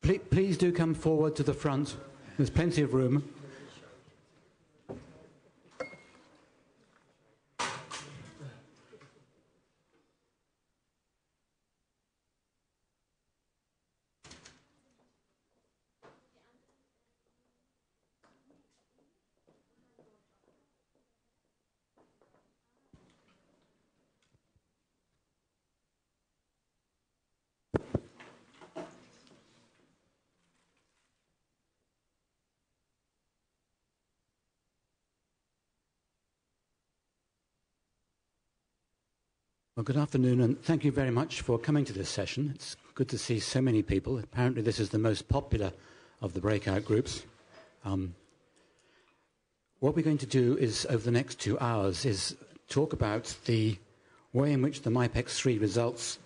Please do come forward to the front. There's plenty of room. Well, good afternoon, and thank you very much for coming to this session. It's good to see so many people. Apparently this is the most popular of the breakout groups. What we're going to do is, over the next 2 hours, is talk about the way in which the MIPEX 3 results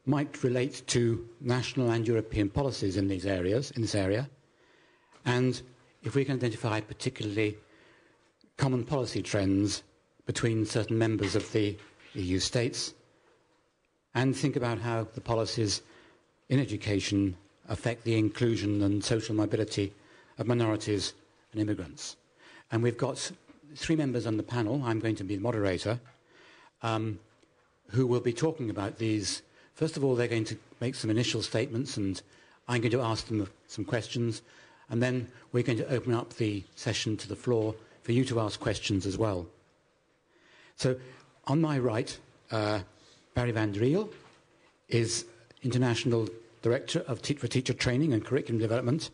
might relate to national and European policies in this area, and if we can identify particularly common policy trends between certain members of the EU states, and think about how the policies in education affect the inclusion and social mobility of minorities and immigrants. And we've got 3 members on the panel. I'm going to be the moderator, who will be talking about these. First of all, they're going to make some initial statements, and I'm going to ask them some questions, and then we're going to open up the session to the floor for you to ask questions as well. So, on my right, Barry van Driel is International Director for Teacher Training and Curriculum Development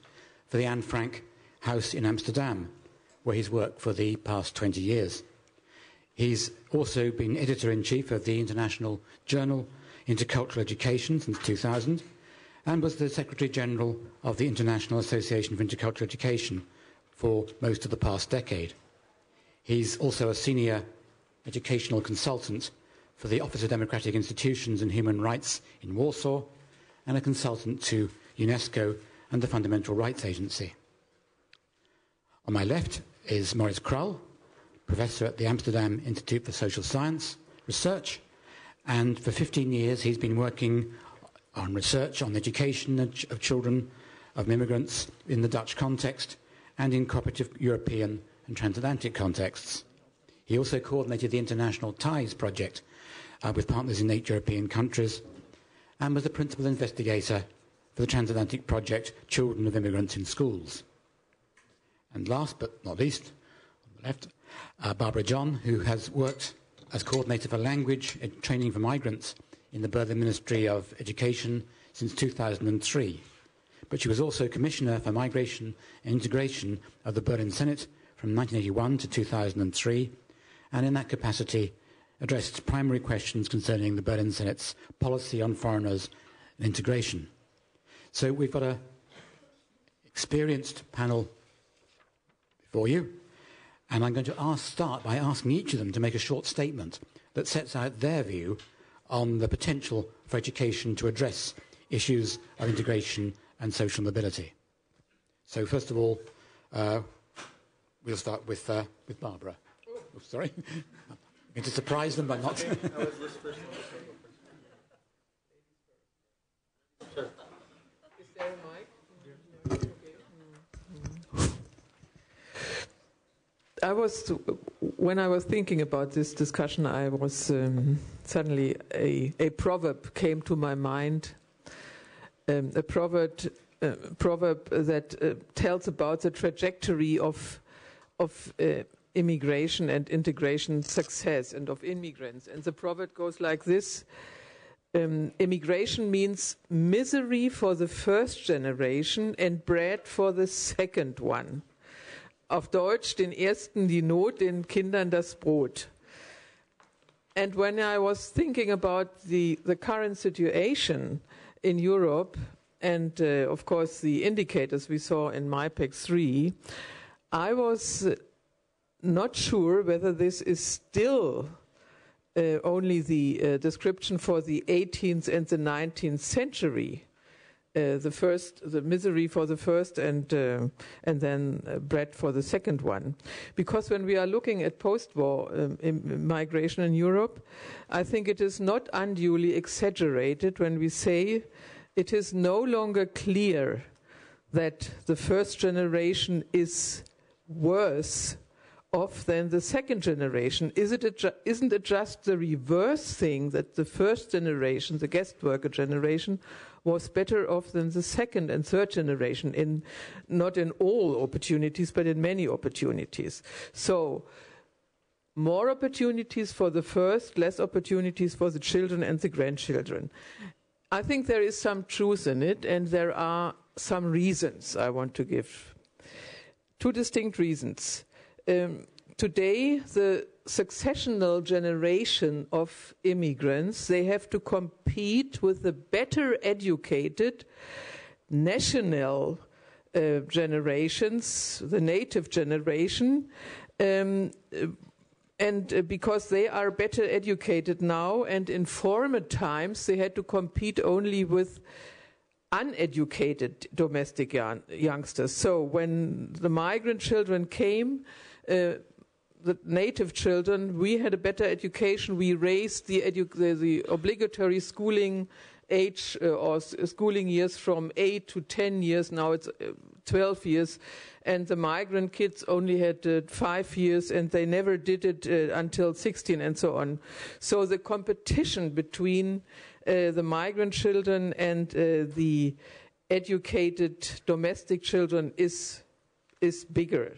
for the Anne-Frank-Haus in Amsterdam, where he's worked for the past 20 years. He's also been Editor-in-Chief of the International Journal Intercultural Education since 2000, and was the Secretary-General of the International Association for Intercultural Education for most of the past decade. He's also a Senior Educational Consultant for the Office of Democratic Institutions and Human Rights in Warsaw, and a consultant to UNESCO and the Fundamental Rights Agency. On my left is Maurice Crul, Professor at the Amsterdam Institute for Social Science Research, and for 15 years he's been working on research on education of children of immigrants in the Dutch context and in cooperative European and transatlantic contexts. He also coordinated the International Ties project with partners in 8 European countries, and was the principal investigator for the transatlantic project Children of Immigrants in Schools. And last but not least, on the left, Barbara John, who has worked as coordinator for language training for migrants in the Berlin Ministry of Education since 2003. But she was also Commissioner for Migration and Integration of the Berlin Senate from 1981 to 2003, and in that capacity addressed primary questions concerning the Berlin Senate's policy on foreigners and integration. So we've got an experienced panel before you, and I'm going to start by asking each of them to make a short statement that sets out their view on the potential for education to address issues of integration and social mobility. So first of all, we'll start with Barbara. Oh, sorry. I'm going to surprise them by not... Sure. Is there a mic? When I was thinking about this discussion, I was suddenly a proverb came to my mind. A proverb that tells about the trajectory of immigration and integration success and of immigrants. And the proverb goes like this: immigration means misery for the first generation and bread for the second one. Auf Deutsch, den Ersten die Not, den Kindern das Brot. And when I was thinking about the current situation in Europe, and of course the indicators we saw in MIPEX 3, I was not sure whether this is still only the description for the 18th and the 19th century. The misery for the first and then bread for the second one. Because when we are looking at post-war migration in Europe, I think it is not unduly exaggerated when we say it is no longer clear that the first generation is worse off than the second generation? Isn't it just the reverse thing, that the first generation, the guest worker generation, was better off than the second and third generation, not in all opportunities, but in many opportunities? So more opportunities for the first, less opportunities for the children and the grandchildren. I think there is some truth in it, and there are some reasons I want to give. Two distinct reasons. Today, the successional generation of immigrants, they have to compete with the better educated national generations, the native generation, and because they are better educated now, and in former times they had to compete only with uneducated domestic youngsters. So when the migrant children came, the native children, we had a better education. We raised the obligatory schooling age or schooling years from 8 to 10 years. Now it's 12 years. And the migrant kids only had 5 years, and they never did it until 16 and so on. So the competition between the migrant children and the educated domestic children is bigger.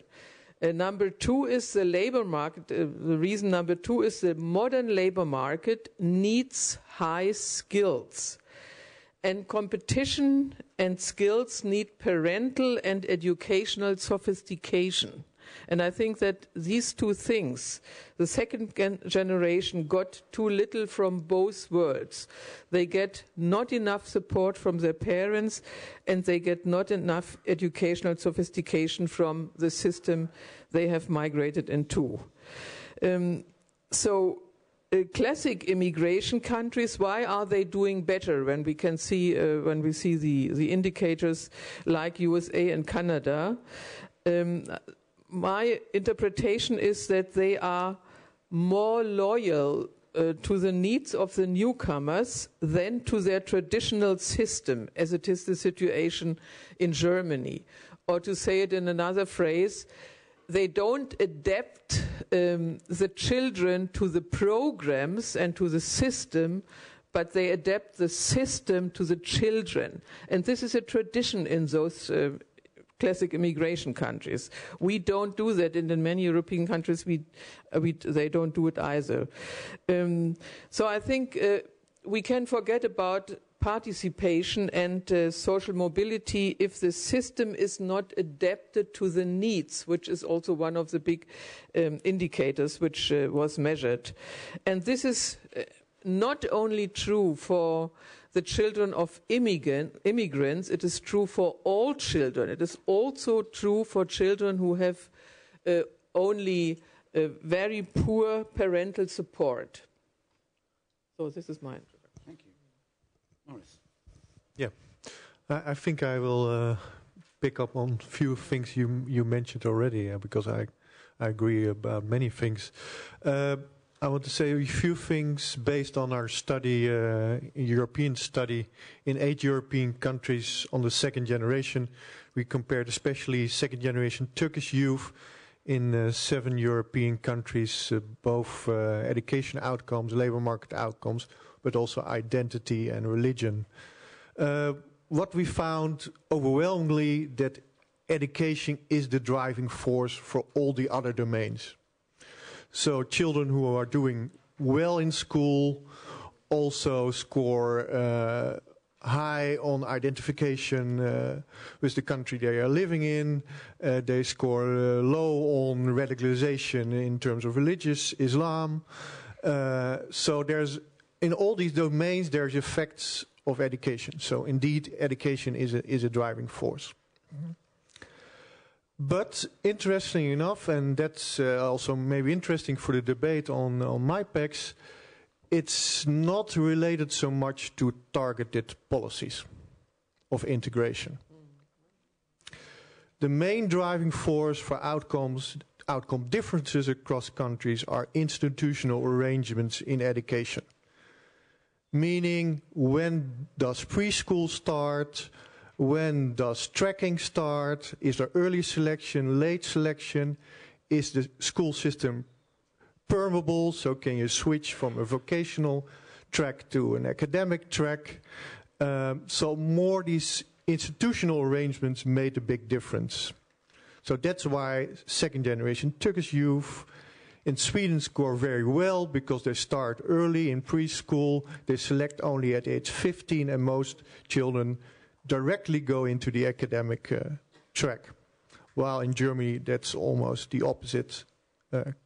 Number two is the labor market. The reason number two is the modern labor market needs high skills. And competition and skills need parental and educational sophistication. And I think that these two things, the second generation got too little from both worlds. They get not enough support from their parents, and they get not enough educational sophistication from the system they have migrated into. Classic immigration countries, why are they doing better when we can see when we see the indicators like USA and Canada? My interpretation is that they are more loyal to the needs of the newcomers than to their traditional system, as it is the situation in Germany. Or to say it in another phrase, they don't adapt the children to the programs and to the system, but they adapt the system to the children. And this is a tradition in those classic immigration countries. We don't do that, and in many European countries they don't do it either. So I think we can forget about participation and social mobility if the system is not adapted to the needs, which is also one of the big indicators which was measured. And this is not only true for the children of immigrants, it is true for all children. It is also true for children who have only very poor parental support. So this is mine. Thank you. Maurice. Yeah, I think I will pick up on a few things you mentioned already, because I agree about many things. I want to say a few things based on our study, European study, in 8 European countries on the second generation. We compared especially second generation Turkish youth in 7 European countries, both education outcomes, labor market outcomes, but also identity and religion. What we found overwhelmingly that education is the driving force for all the other domains. So children who are doing well in school also score high on identification with the country they are living in. They score low on radicalization in terms of religious Islam. So there's, in all these domains, there's effects of education. So indeed, education is a driving force. Mm-hmm. But interesting enough, and that's also maybe interesting for the debate on MyPECs, it's not related so much to targeted policies of integration. The main driving force for outcome differences across countries are institutional arrangements in education. Meaning, when does preschool start? When does tracking start? Is there early selection, late selection? Is the school system permeable? So can you switch from a vocational track to an academic track? So more these institutional arrangements made a big difference. So that's why second generation Turkish youth in Sweden score very well, because they start early in preschool. They select only at age 15, and most children directly go into the academic track. While in Germany, that's almost the opposite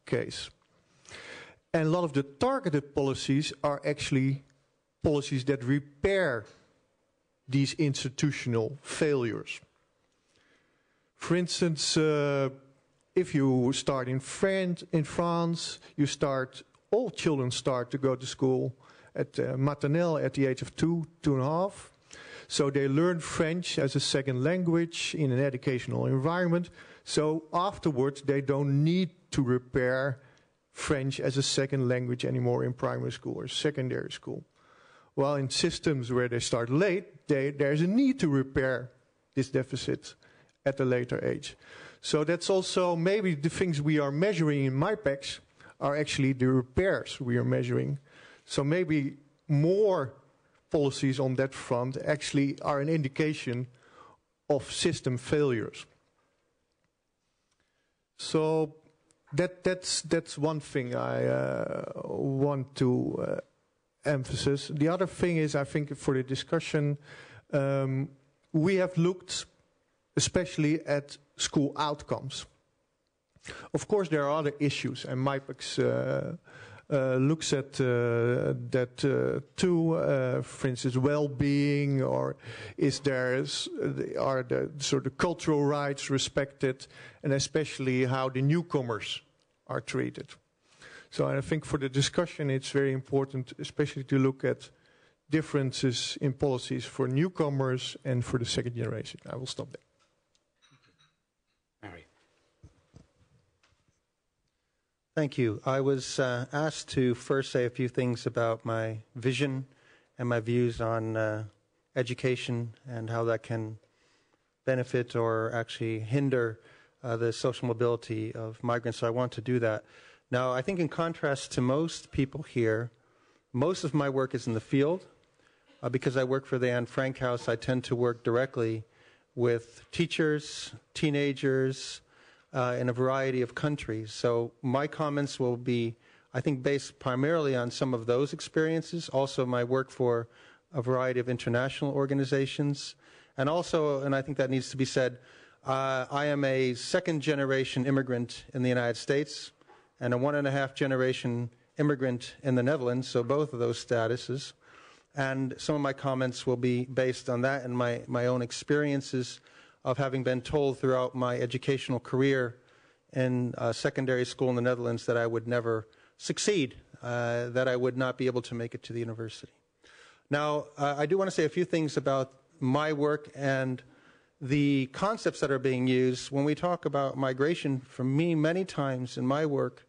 case. And a lot of the targeted policies are actually policies that repair these institutional failures. For instance, if you start in France, all children start to go to school at maternelle at the age of 2.5. So they learn French as a second language in an educational environment. So afterwards, they don't need to repair French as a second language anymore in primary school or secondary school. While in systems where they start late, there's a need to repair this deficit at a later age. So that's also maybe the things we are measuring in MyPECs are actually the repairs we are measuring. So maybe more policies on that front actually are an indication of system failures. So that's one thing I want to emphasize. The other thing is, I think for the discussion, we have looked especially at school outcomes. Of course, there are other issues, and MyPECs looks at that too. For instance, well-being, or are the sort of cultural rights respected, and especially how the newcomers are treated. So I think for the discussion, it's very important, especially to look at differences in policies for newcomers and for the second generation. I will stop there. Mary. Thank you. I was asked to first say a few things about my vision and my views on education and how that can benefit or actually hinder the social mobility of migrants. So I want to do that. Now, I think in contrast to most people here, most of my work is in the field. Because I work for the Anne-Frank-Haus, I tend to work directly with teachers, teenagers, in a variety of countries. So my comments will be, I think, based primarily on some of those experiences. Also, my work for a variety of international organizations. And also, and I think that needs to be said, I am a second-generation immigrant in the United States and a 1.5-generation immigrant in the Netherlands, so both of those statuses. And some of my comments will be based on that and my own experiences of having been told throughout my educational career in secondary school in the Netherlands that I would never succeed, that I would not be able to make it to the university. Now, I do want to say a few things about my work and the concepts that are being used. When we talk about migration, for me, many times in my work,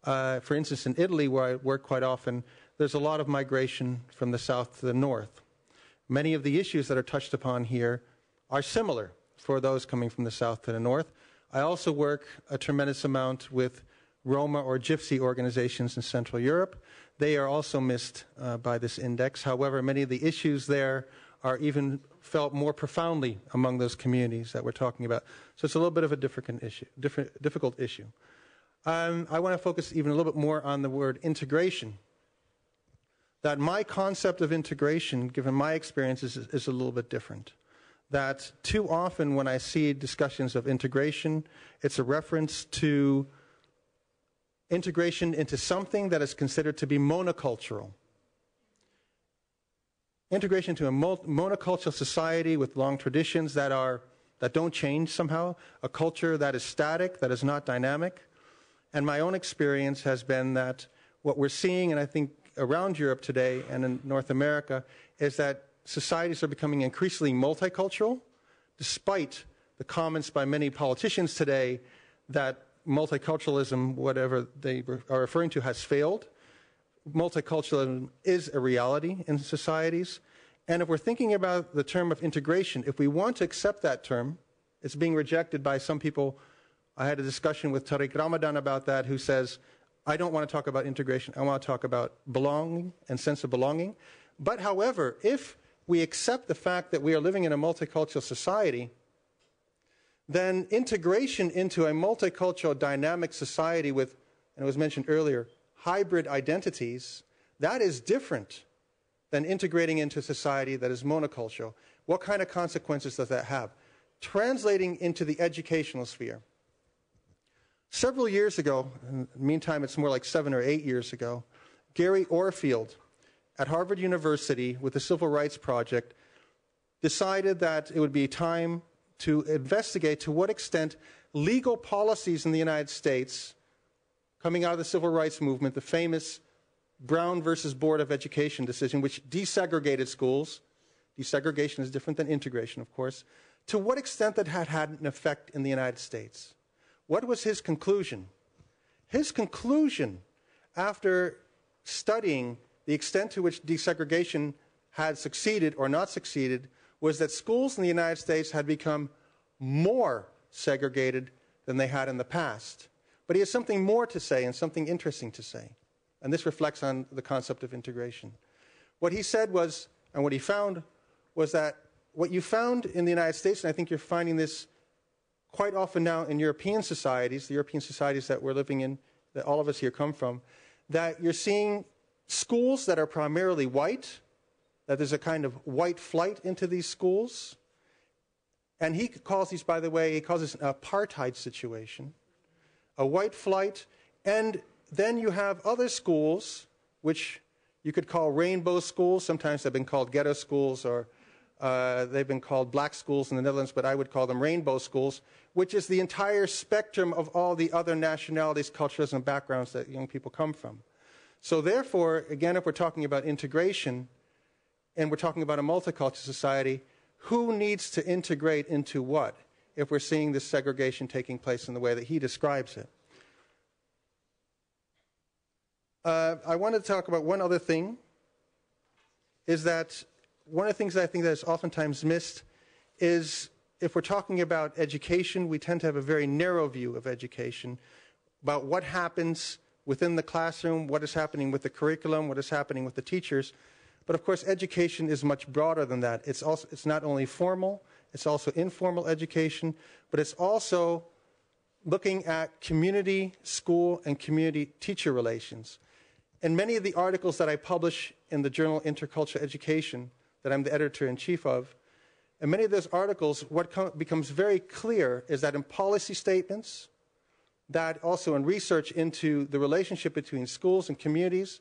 for instance, in Italy, where I work quite often, there's a lot of migration from the south to the north. Many of the issues that are touched upon here are similar for those coming from the south to the north. I also work a tremendous amount with Roma or Gypsy organizations in Central Europe. They are also missed by this index. However, many of the issues there are even felt more profoundly among those communities that we're talking about. So it's a little bit of a difficult issue. I want to focus even a little bit more on the word integration. That my concept of integration, given my experiences, is a little bit different. That too often when I see discussions of integration, it's a reference to integration into something that is considered to be monocultural. Integration to a monocultural society with long traditions that don't change somehow, a culture that is static, that is not dynamic. And my own experience has been that what we're seeing, and I think around Europe today and in North America, is that societies are becoming increasingly multicultural, despite the comments by many politicians today that multiculturalism, whatever they are referring to, has failed. Multiculturalism is a reality in societies, And if we're thinking about the term of integration, if we want to accept that term, it's being rejected by some people. I had a discussion with Tariq Ramadan about that, who says, I don't want to talk about integration. I want to talk about belonging and sense of belonging. But however, if we accept the fact that we are living in a multicultural society, then integration into a multicultural dynamic society with, and it was mentioned earlier, hybrid identities, that is different than integrating into a society that is monocultural. What kind of consequences does that have? Translating into the educational sphere. Several years ago, in the meantime it's more like 7 or 8 years ago, Gary Orfield at Harvard University with the Civil Rights Project decided that it would be time to investigate to what extent legal policies in the United States coming out of the Civil Rights Movement, the famous Brown versus Board of Education decision, which desegregated schools. Desegregation is different than integration, of course. To what extent that had an effect in the United States? What was his conclusion? His conclusion, after studying the extent to which desegregation had succeeded or not succeeded, was that schools in the United States had become more segregated than they had in the past. But he has something more to say and something interesting to say. And this reflects on the concept of integration. What he said was, and what he found, was that what you found in the United States, and I think you're finding this quite often now in European societies, the European societies that we're living in, that all of us here come from, that you're seeing schools that are primarily white, that there's a kind of white flight into these schools. And he calls these, by the way, he calls this an apartheid situation, a white flight. And then you have other schools, which you could call rainbow schools. Sometimes they've been called ghetto schools, or they've been called black schools in the Netherlands, but I would call them rainbow schools, which is the entire spectrum of all the other nationalities, cultures, and backgrounds that young people come from. So therefore, again, if we're talking about integration, and we're talking about a multicultural society, who needs to integrate into what if we're seeing this segregation taking place in the way that he describes it? I want to talk about one other thing, is that one of the things that I think that is oftentimes missed is if we're talking about education, we tend to have a very narrow view of education, about what happens within the classroom, what is happening with the curriculum, what is happening with the teachers. But of course, education is much broader than that. It's not only formal, it's also informal education, but it's also looking at community, school, and community-teacher relations. In many of the articles that I publish in the journal Intercultural Education, that I'm the editor-in-chief of, in many of those articles, what becomes very clear is that in policy statements, that also in research into the relationship between schools and communities,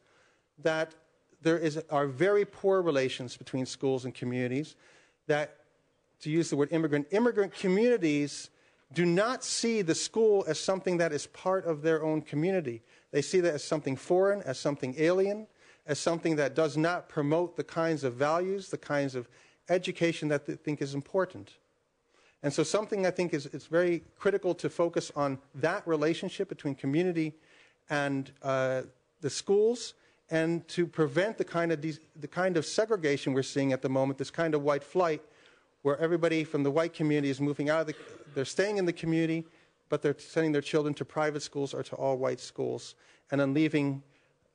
that there are very poor relations between schools and communities, that, to use the word immigrant communities do not see the school as something that is part of their own community. They see that as something foreign, as something alien, as something that does not promote the kinds of values, the kinds of education that they think is important. And so something I think it's very critical to focus on that relationship between community and the schools, and to prevent the kind of segregation we're seeing at the moment, this kind of white flight, where everybody from the white community is moving out of they're staying in the community, but they're sending their children to private schools or to all white schools, and then leaving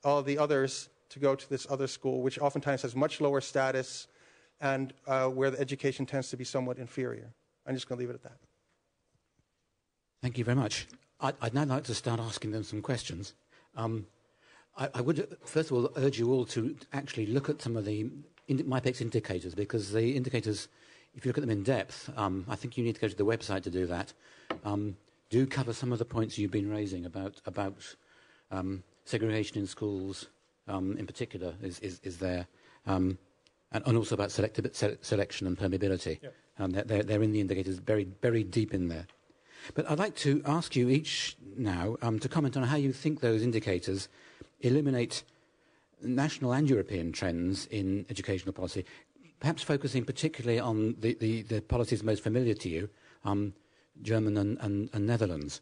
all the others to go to this other school, which oftentimes has much lower status, and where the education tends to be somewhat inferior. I'm just going to leave it at that. Thank you very much. I'd now like to start asking them some questions. I would, first of all, urge you all to actually look at some of the MyPEX indicators, because the indicators, if you look at them in depth, I think you need to go to the website to do that, do cover some of the points you've been raising about segregation in schools, in particular, is there, and also about selection and permeability. Yep. They're in the indicators, very deep in there. But I'd like to ask you each now to comment on how you think those indicators illuminate national and European trends in educational policy, perhaps focusing particularly on the policies most familiar to you, German and Netherlands.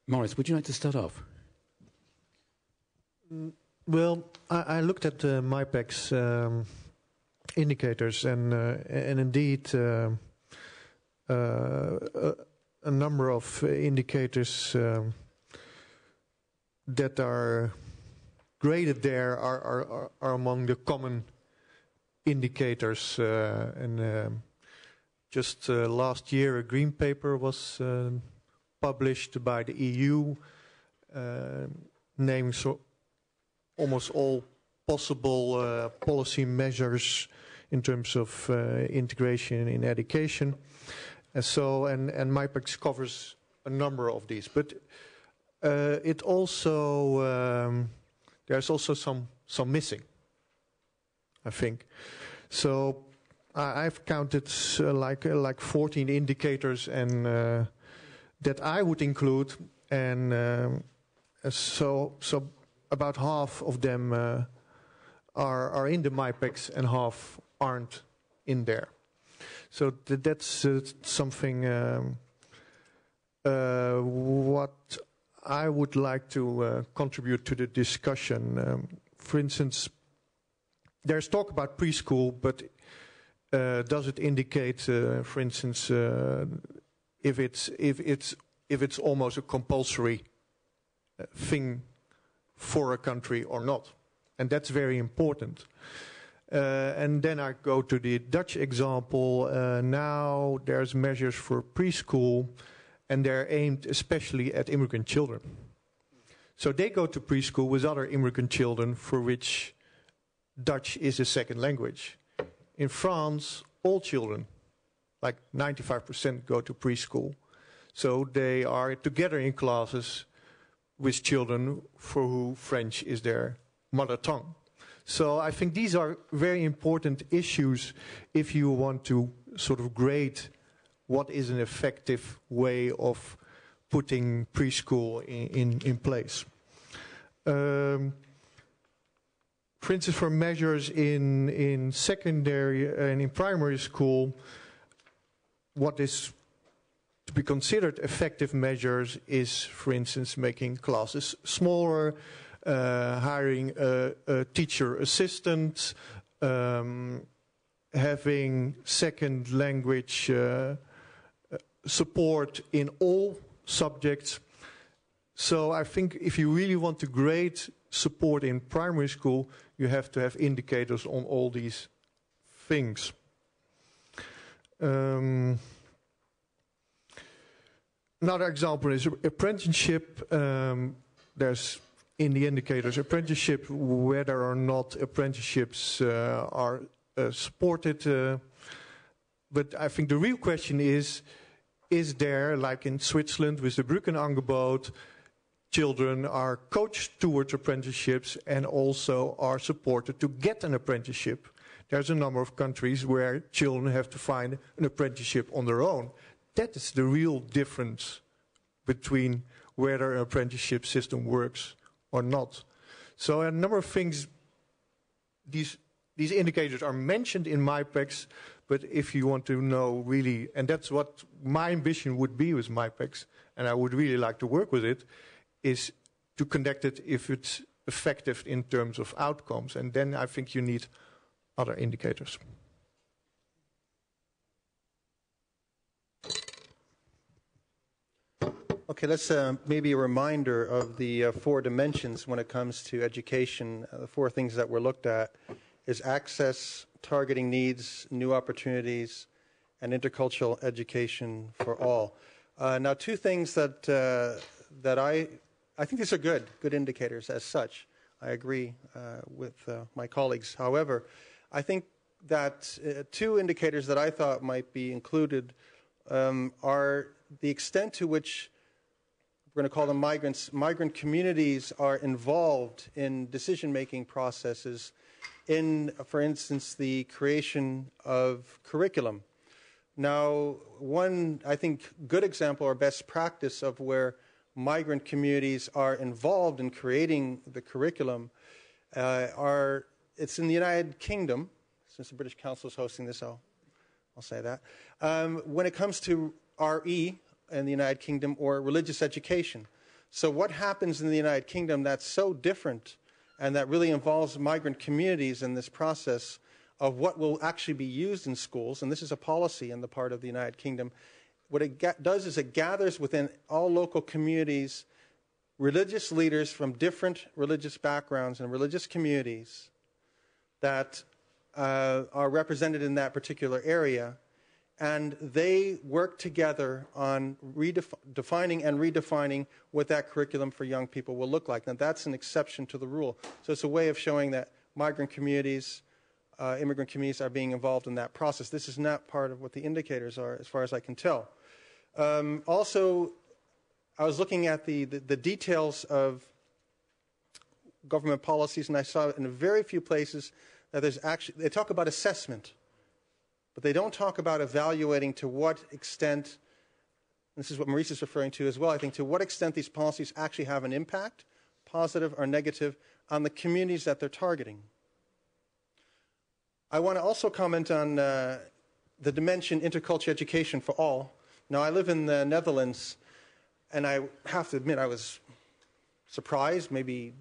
Maurice, would you like to start off? Well, I looked at MyPEX indicators, and indeed a number of indicators that are graded there are among the common indicators. Just last year, a green paper was published by the EU, naming almost all possible policy measures in terms of integration in education. And MyPEX covers a number of these, but it also there's also some missing, I think. So I've counted like 14 indicators, and that I would include, and so about half of them are in the MyPEX and half aren't in there. So that's something what I would like to contribute to the discussion. For instance, there's talk about preschool, but does it indicate, for instance, if it's almost a compulsory thing for a country or not? And that's very important. And then I go to the Dutch example. Now there's measures for preschool, and they're aimed especially at immigrant children. So they go to preschool with other immigrant children for which Dutch is a second language. In France, all children, like 95%, go to preschool. So they are together in classes with children for who French is their mother tongue. So I think these are very important issues if you want to sort of grade what is an effective way of putting preschool in place. For instance, for measures in secondary and in primary school, what is to be considered effective measures is, for instance, making classes smaller, hiring a teacher assistant, having second language support in all subjects. So I think if you really want to grade support in primary school, you have to have indicators on all these things. Another example is apprenticeship. There's in the indicators apprenticeship, whether or not apprenticeships are supported. But I think the real question is there, like in Switzerland with the Brückenangebot, children are coached towards apprenticeships and also are supported to get an apprenticeship. There's a number of countries where children have to find an apprenticeship on their own. That is the real difference between whether an apprenticeship system works or not. So a number of things, these indicators are mentioned in MyPEX, but if you want to know really, and that's what my ambition would be with MyPEX, and I would really like to work with it, is to connect it if it's effective in terms of outcomes. And then I think you need other indicators. Okay, let's maybe a reminder of the 4 dimensions when it comes to education. The 4 things that were looked at is access, targeting needs, new opportunities, and intercultural education for all. Now, 2 things that I think these are good indicators as such. I agree with my colleagues. However, I think that 2 indicators that I thought might be included are the extent to which we're going to call them migrant communities are involved in decision-making processes in, for instance, the creation of curriculum. Now, one, I think, good example or best practice of where migrant communities are involved in creating the curriculum it's in the United Kingdom. Since the British Council is hosting this, I'll say that. When it comes to RE, in the United Kingdom, or religious education. So what happens in the United Kingdom that's so different and that really involves migrant communities in this process of what will actually be used in schools, and this is a policy on the part of the United Kingdom, what it does is it gathers within all local communities religious leaders from different religious backgrounds and religious communities that are represented in that particular area, and they work together on defining and redefining what that curriculum for young people will look like. Now, that's an exception to the rule. So it's a way of showing that migrant communities, immigrant communities are being involved in that process. This is not part of what the indicators are, as far as I can tell. Also, I was looking at the details of government policies, and I saw in very few places that there's actually, they talk about assessment, but they don't talk about evaluating to what extent, this is what Maurice is referring to as well, I think, to what extent these policies actually have an impact, positive or negative, on the communities that they're targeting. I want to also comment on the dimension intercultural education for all. Now, I live in the Netherlands, and I have to admit I was surprised, maybe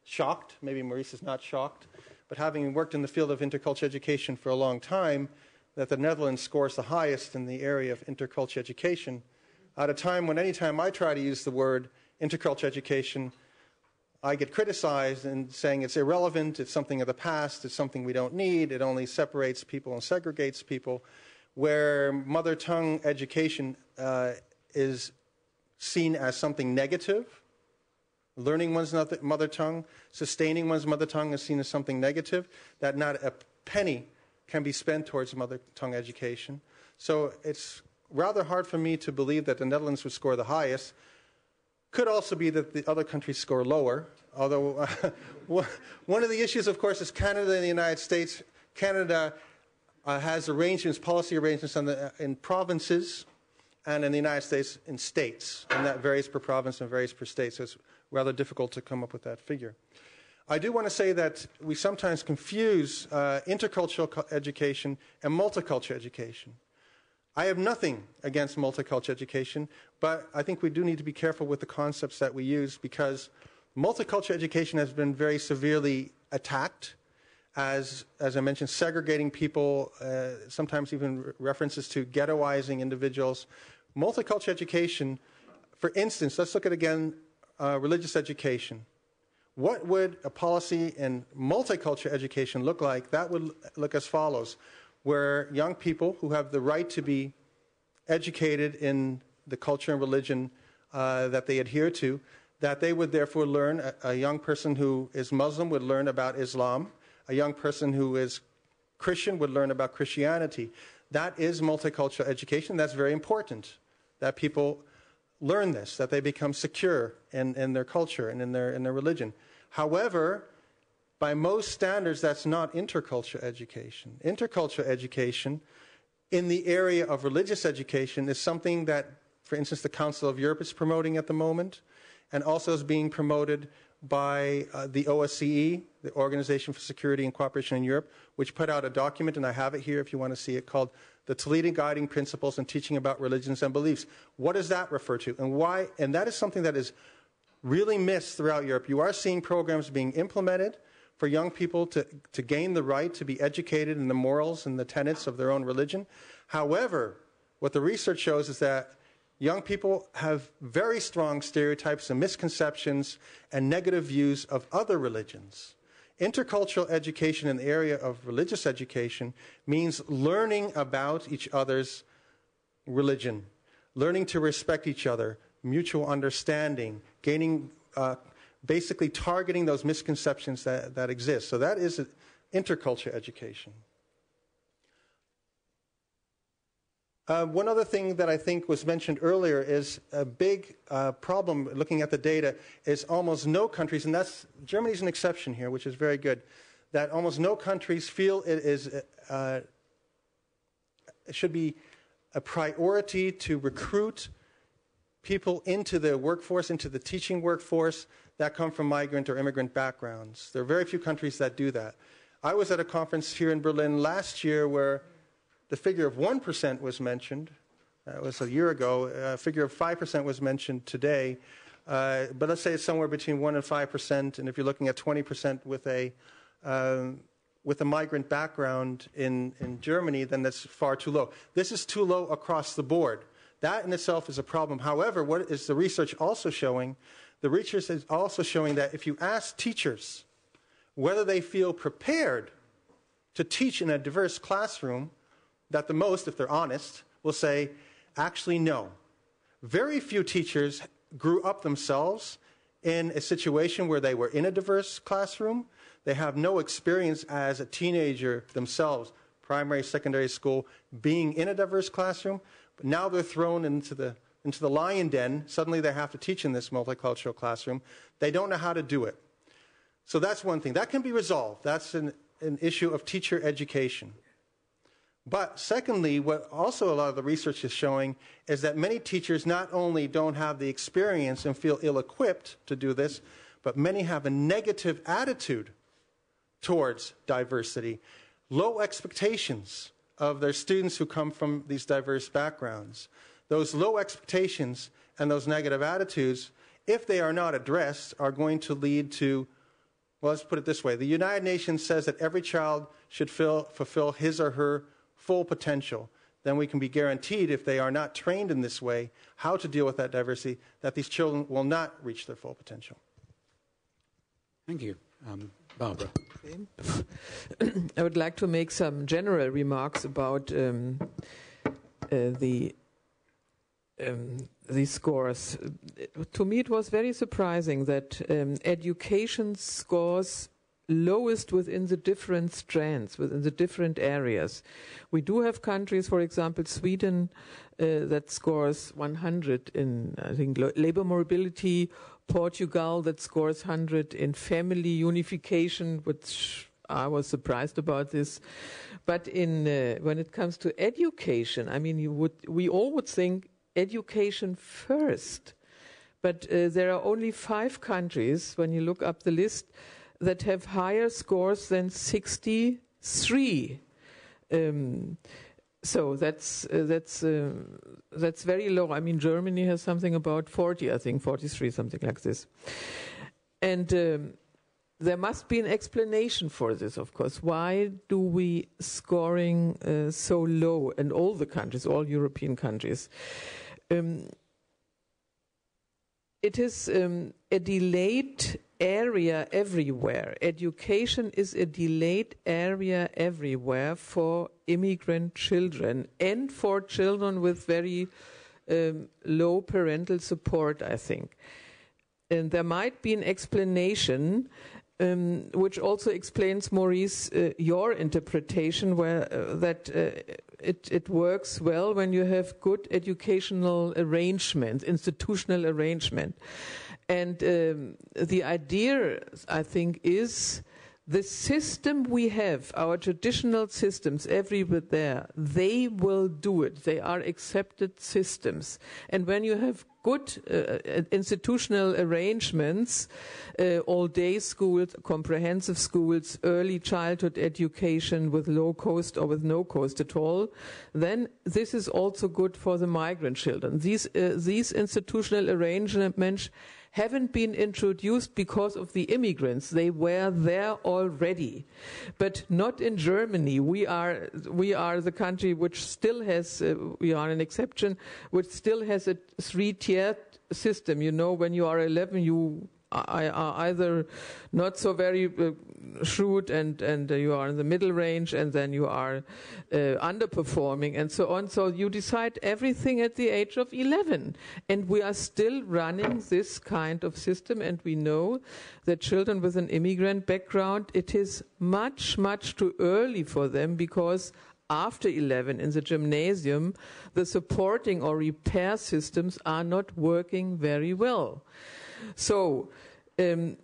shocked. Maybe Maurice is not shocked. But having worked in the field of intercultural education for a long time, that the Netherlands scores the highest in the area of intercultural education. At a time when any time I try to use the word intercultural education, I get criticized and saying it's irrelevant, it's something of the past, it's something we don't need, it only separates people and segregates people, where mother tongue education is seen as something negative. Learning one's mother tongue, sustaining one's mother tongue is seen as something negative, that not a penny can be spent towards mother tongue education. So it's rather hard for me to believe that the Netherlands would score the highest. Could also be that the other countries score lower, although one of the issues, of course, is Canada and the United States. Canada has arrangements, policy arrangements in provinces, and in the United States in states, and that varies per province and varies per state, so it's rather difficult to come up with that figure. I do want to say that we sometimes confuse intercultural education and multicultural education. I have nothing against multicultural education, but I think we do need to be careful with the concepts that we use, because multicultural education has been very severely attacked, as I mentioned, segregating people, sometimes even references to ghettoizing individuals. Multicultural education, for instance, let's look at again religious education. What would a policy in multicultural education look like? That would look as follows, where young people who have the right to be educated in the culture and religion that they adhere to, that they would therefore learn, a young person who is Muslim would learn about Islam, a young person who is Christian would learn about Christianity. That is multicultural education. That's very important, that people learn this, that they become secure in their culture and in their religion. However, by most standards, that's not intercultural education. Intercultural education in the area of religious education is something that, for instance, the Council of Europe is promoting at the moment, and also is being promoted by the OSCE, the Organization for Security and Cooperation in Europe, which put out a document, and I have it here if you want to see it, called The Toledo Guiding Principles in Teaching About Religions and Beliefs. What does that refer to, and why? And that is something that is really missed throughout Europe. You are seeing programs being implemented for young people to gain the right to be educated in the morals and the tenets of their own religion. However, what the research shows is that young people have very strong stereotypes and misconceptions and negative views of other religions. Intercultural education in the area of religious education means learning about each other's religion, learning to respect each other, mutual understanding, gaining, basically targeting those misconceptions that exist. So that is intercultural education. One other thing that I think was mentioned earlier is a big problem looking at the data is almost no countries, and Germany's an exception here, which is very good, that almost no countries feel it should be a priority to recruit people into the workforce, into the teaching workforce that come from migrant or immigrant backgrounds. There are very few countries that do that. I was at a conference here in Berlin last year where the figure of 1% was mentioned. That was a year ago. A figure of 5% was mentioned today. But let's say it's somewhere between 1% and 5%. And if you're looking at 20% with with a migrant background in Germany, then that's far too low. This is too low across the board. That in itself is a problem. However, what is the research also showing? The research is also showing that if you ask teachers whether they feel prepared to teach in a diverse classroom, that the most, if they're honest, will say, actually no. Very few teachers grew up themselves in a situation where they were in a diverse classroom. They have no experience as a teenager themselves, primary, secondary school, being in a diverse classroom. But now they're thrown into the lion den. Suddenly they have to teach in this multicultural classroom. They don't know how to do it. So that's one thing. That can be resolved. That's an issue of teacher education. But secondly, what also a lot of the research is showing is that many teachers not only don't have the experience and feel ill-equipped to do this, but many have a negative attitude towards diversity, low expectations of their students who come from these diverse backgrounds. Those low expectations and those negative attitudes, if they are not addressed, are going to lead to, well, let's put it this way. The United Nations says that every child should fulfill his or her full potential. Then we can be guaranteed, if they are not trained in this way, how to deal with that diversity, that these children will not reach their full potential. Thank you. Barbara. I would like to make some general remarks about the scores. To me, it was very surprising that education scores lowest within the different strands, within the different areas. We do have countries, for example, Sweden, that scores 100 in, I think, labor mobility, Portugal that scores 100 in family unification, which I was surprised about this. But when it comes to education, I mean, we all would think education first. But there are only 5 countries, when you look up the list, that have higher scores than 63. So that's very low. I mean, Germany has something about 40, I think, 43, something like this. And there must be an explanation for this, of course. Why do we scoring so low in all the countries, all European countries? It is a delayed area everywhere. Education is a delayed area everywhere for immigrant children and for children with very low parental support, I think. And there might be an explanation which also explains, Maurice, your interpretation, where that it works well when you have good educational arrangements, institutional arrangement. And the idea, I think, is the system we have, our traditional systems everywhere there, they will do it. They are accepted systems. And when you have good institutional arrangements, all-day schools, comprehensive schools, early childhood education with low cost or with no cost at all, then this is also good for the migrant children. These institutional arrangements haven't been introduced because of the immigrants. They were there already, but not in Germany. We are the country which still has, we are an exception, which still has a 3-tiered system. You know, when you are 11, you are either not so very shrewd and you are in the middle range, and then you are underperforming and so on. So you decide everything at the age of 11. And we are still running this kind of system, and we know that children with an immigrant background, it is much, much too early for them, because after 11 in the gymnasium, the supporting or repair systems are not working very well. So the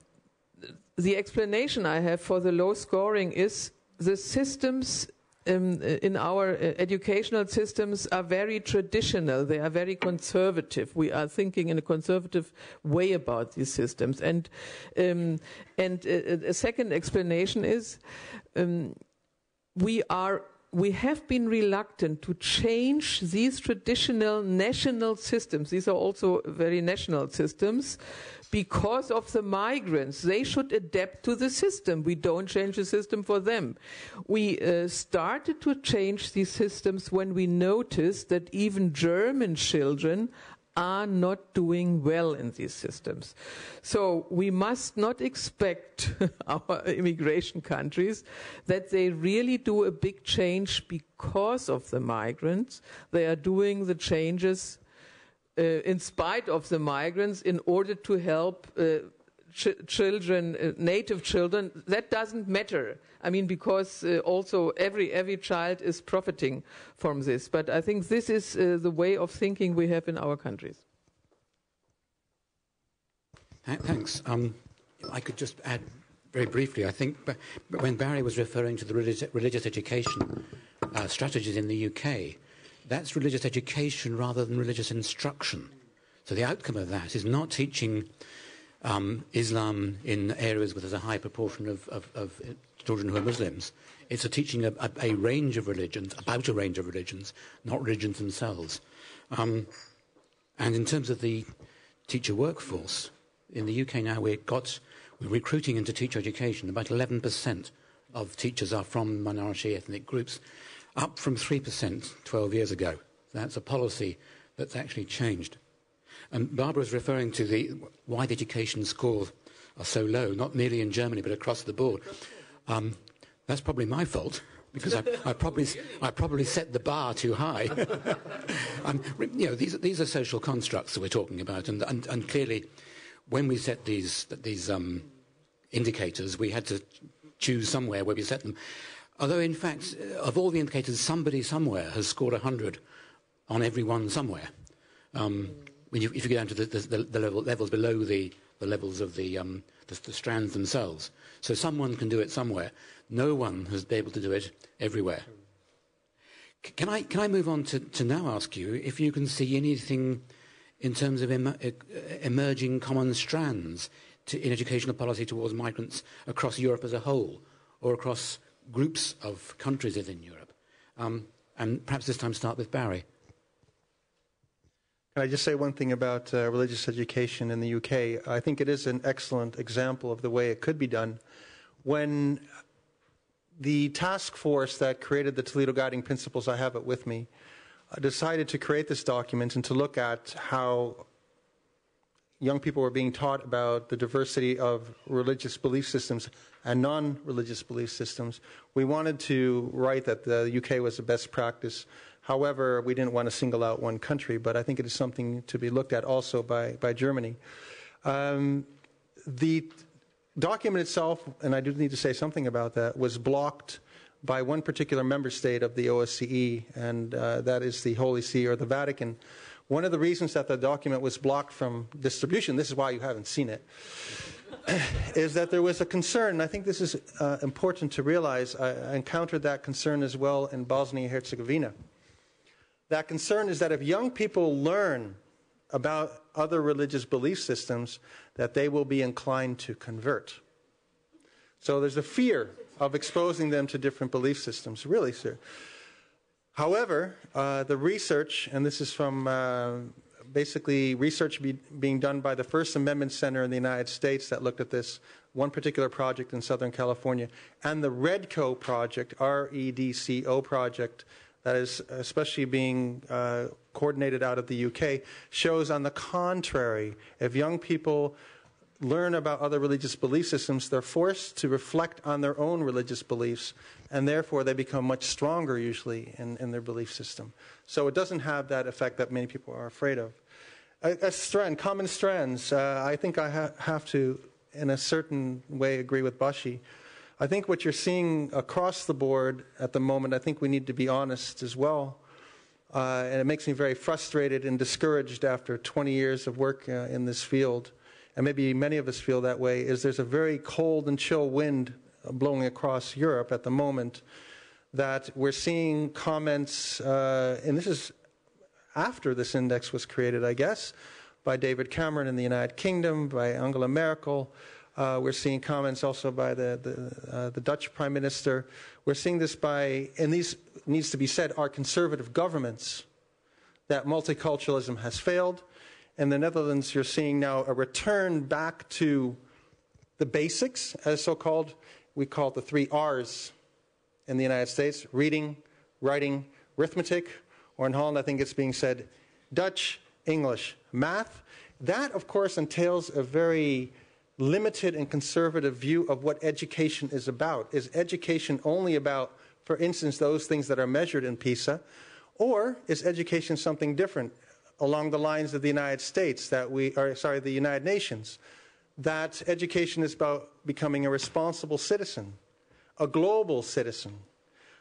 explanation I have for the low scoring is the systems in our educational systems are very traditional. They are very conservative. We are thinking in a conservative way about these systems. And a second explanation is we are we have been reluctant to change these traditional national systems. These are also very national systems because of the migrants. They should adapt to the system. We don't change the system for them. We started to change these systems when we noticed that even German children are not doing well in these systems. So we must not expect our immigration countries that they really do a big change because of the migrants. They are doing the changes in spite of the migrants in order to help children, native children. That doesn't matter. I mean, because also every child is profiting from this. But I think this is the way of thinking we have in our countries. Thanks. I could just add very briefly, I think, when Barry was referring to the religious education strategies in the UK, that's religious education rather than religious instruction. So the outcome of that is not teaching Islam in areas where there's a high proportion of children who are Muslims. It's a teaching a range of religions, about a range of religions, not religions themselves. And in terms of the teacher workforce, in the UK now we're recruiting into teacher education. About 11% of teachers are from minority ethnic groups, up from 3% 12 years ago. That's a policy that's actually changed. And Barbara was referring to why the education scores are so low, not merely in Germany but across the board. That's probably my fault, because I probably set the bar too high. These are social constructs that we're talking about, and clearly, when we set these indicators, we had to choose somewhere where we set them. Although, in fact, of all the indicators, somebody somewhere has scored 100 on every one somewhere. If you go down to the levels below the levels of the strands themselves. So someone can do it somewhere. No one has been able to do it everywhere. Can I move on to now ask you if you can see anything in terms of emerging common strands in educational policy towards migrants across Europe as a whole, or across groups of countries within Europe? And perhaps this time start with Barry. Can I just say one thing about religious education in the UK? I think it is an excellent example of the way it could be done. When the task force that created the Toledo Guiding Principles, I have it with me, decided to create this document and to look at how young people were being taught about the diversity of religious belief systems and non-religious belief systems, we wanted to write that the UK was the best practice. However, we didn't want to single out one country, but I think it is something to be looked at also by Germany. The document itself, and I do need to say something about that, was blocked by one particular member state of the OSCE, and that is the Holy See or the Vatican. One of the reasons that the document was blocked from distribution, this is why you haven't seen it, is that there was a concern, and I think this is important to realize. I encountered that concern as well in Bosnia and Herzegovina. That concern is that if young people learn about other religious belief systems, that they will be inclined to convert. So there's a fear of exposing them to different belief systems, really, sir. However, the research, and this is from basically research being done by the First Amendment Center in the United States that looked at this, one particular project in Southern California, and the REDCO project, R-E-D-C-O project, that is especially being coordinated out of the UK, shows on the contrary, if young people learn about other religious belief systems, they're forced to reflect on their own religious beliefs, and therefore they become much stronger usually in their belief system. So it doesn't have that effect that many people are afraid of. Common strands, I think I have to, in a certain way, agree with Bashi. I think what you're seeing across the board at the moment, I think we need to be honest as well. And it makes me very frustrated and discouraged after 20 years of work in this field, and maybe many of us feel that way, is there's a very cold and chill wind blowing across Europe at the moment, that we're seeing comments, and this is after this index was created, I guess, by David Cameron in the United Kingdom, by Angela Merkel, We're seeing comments also by the Dutch Prime Minister. We're seeing this by, and these needs to be said, are conservative governments, that multiculturalism has failed. In the Netherlands, you're seeing now a return back to the basics, as so-called. We call it the 3 R's in the United States: reading, writing, arithmetic. Or in Holland, I think it's being said Dutch, English, math. That, of course, entails a very limited and conservative view of what education is about. Is education only about, for instance, those things that are measured in PISA? Or is education something different along the lines of the United States, the United Nations, that education is about becoming a responsible citizen, a global citizen,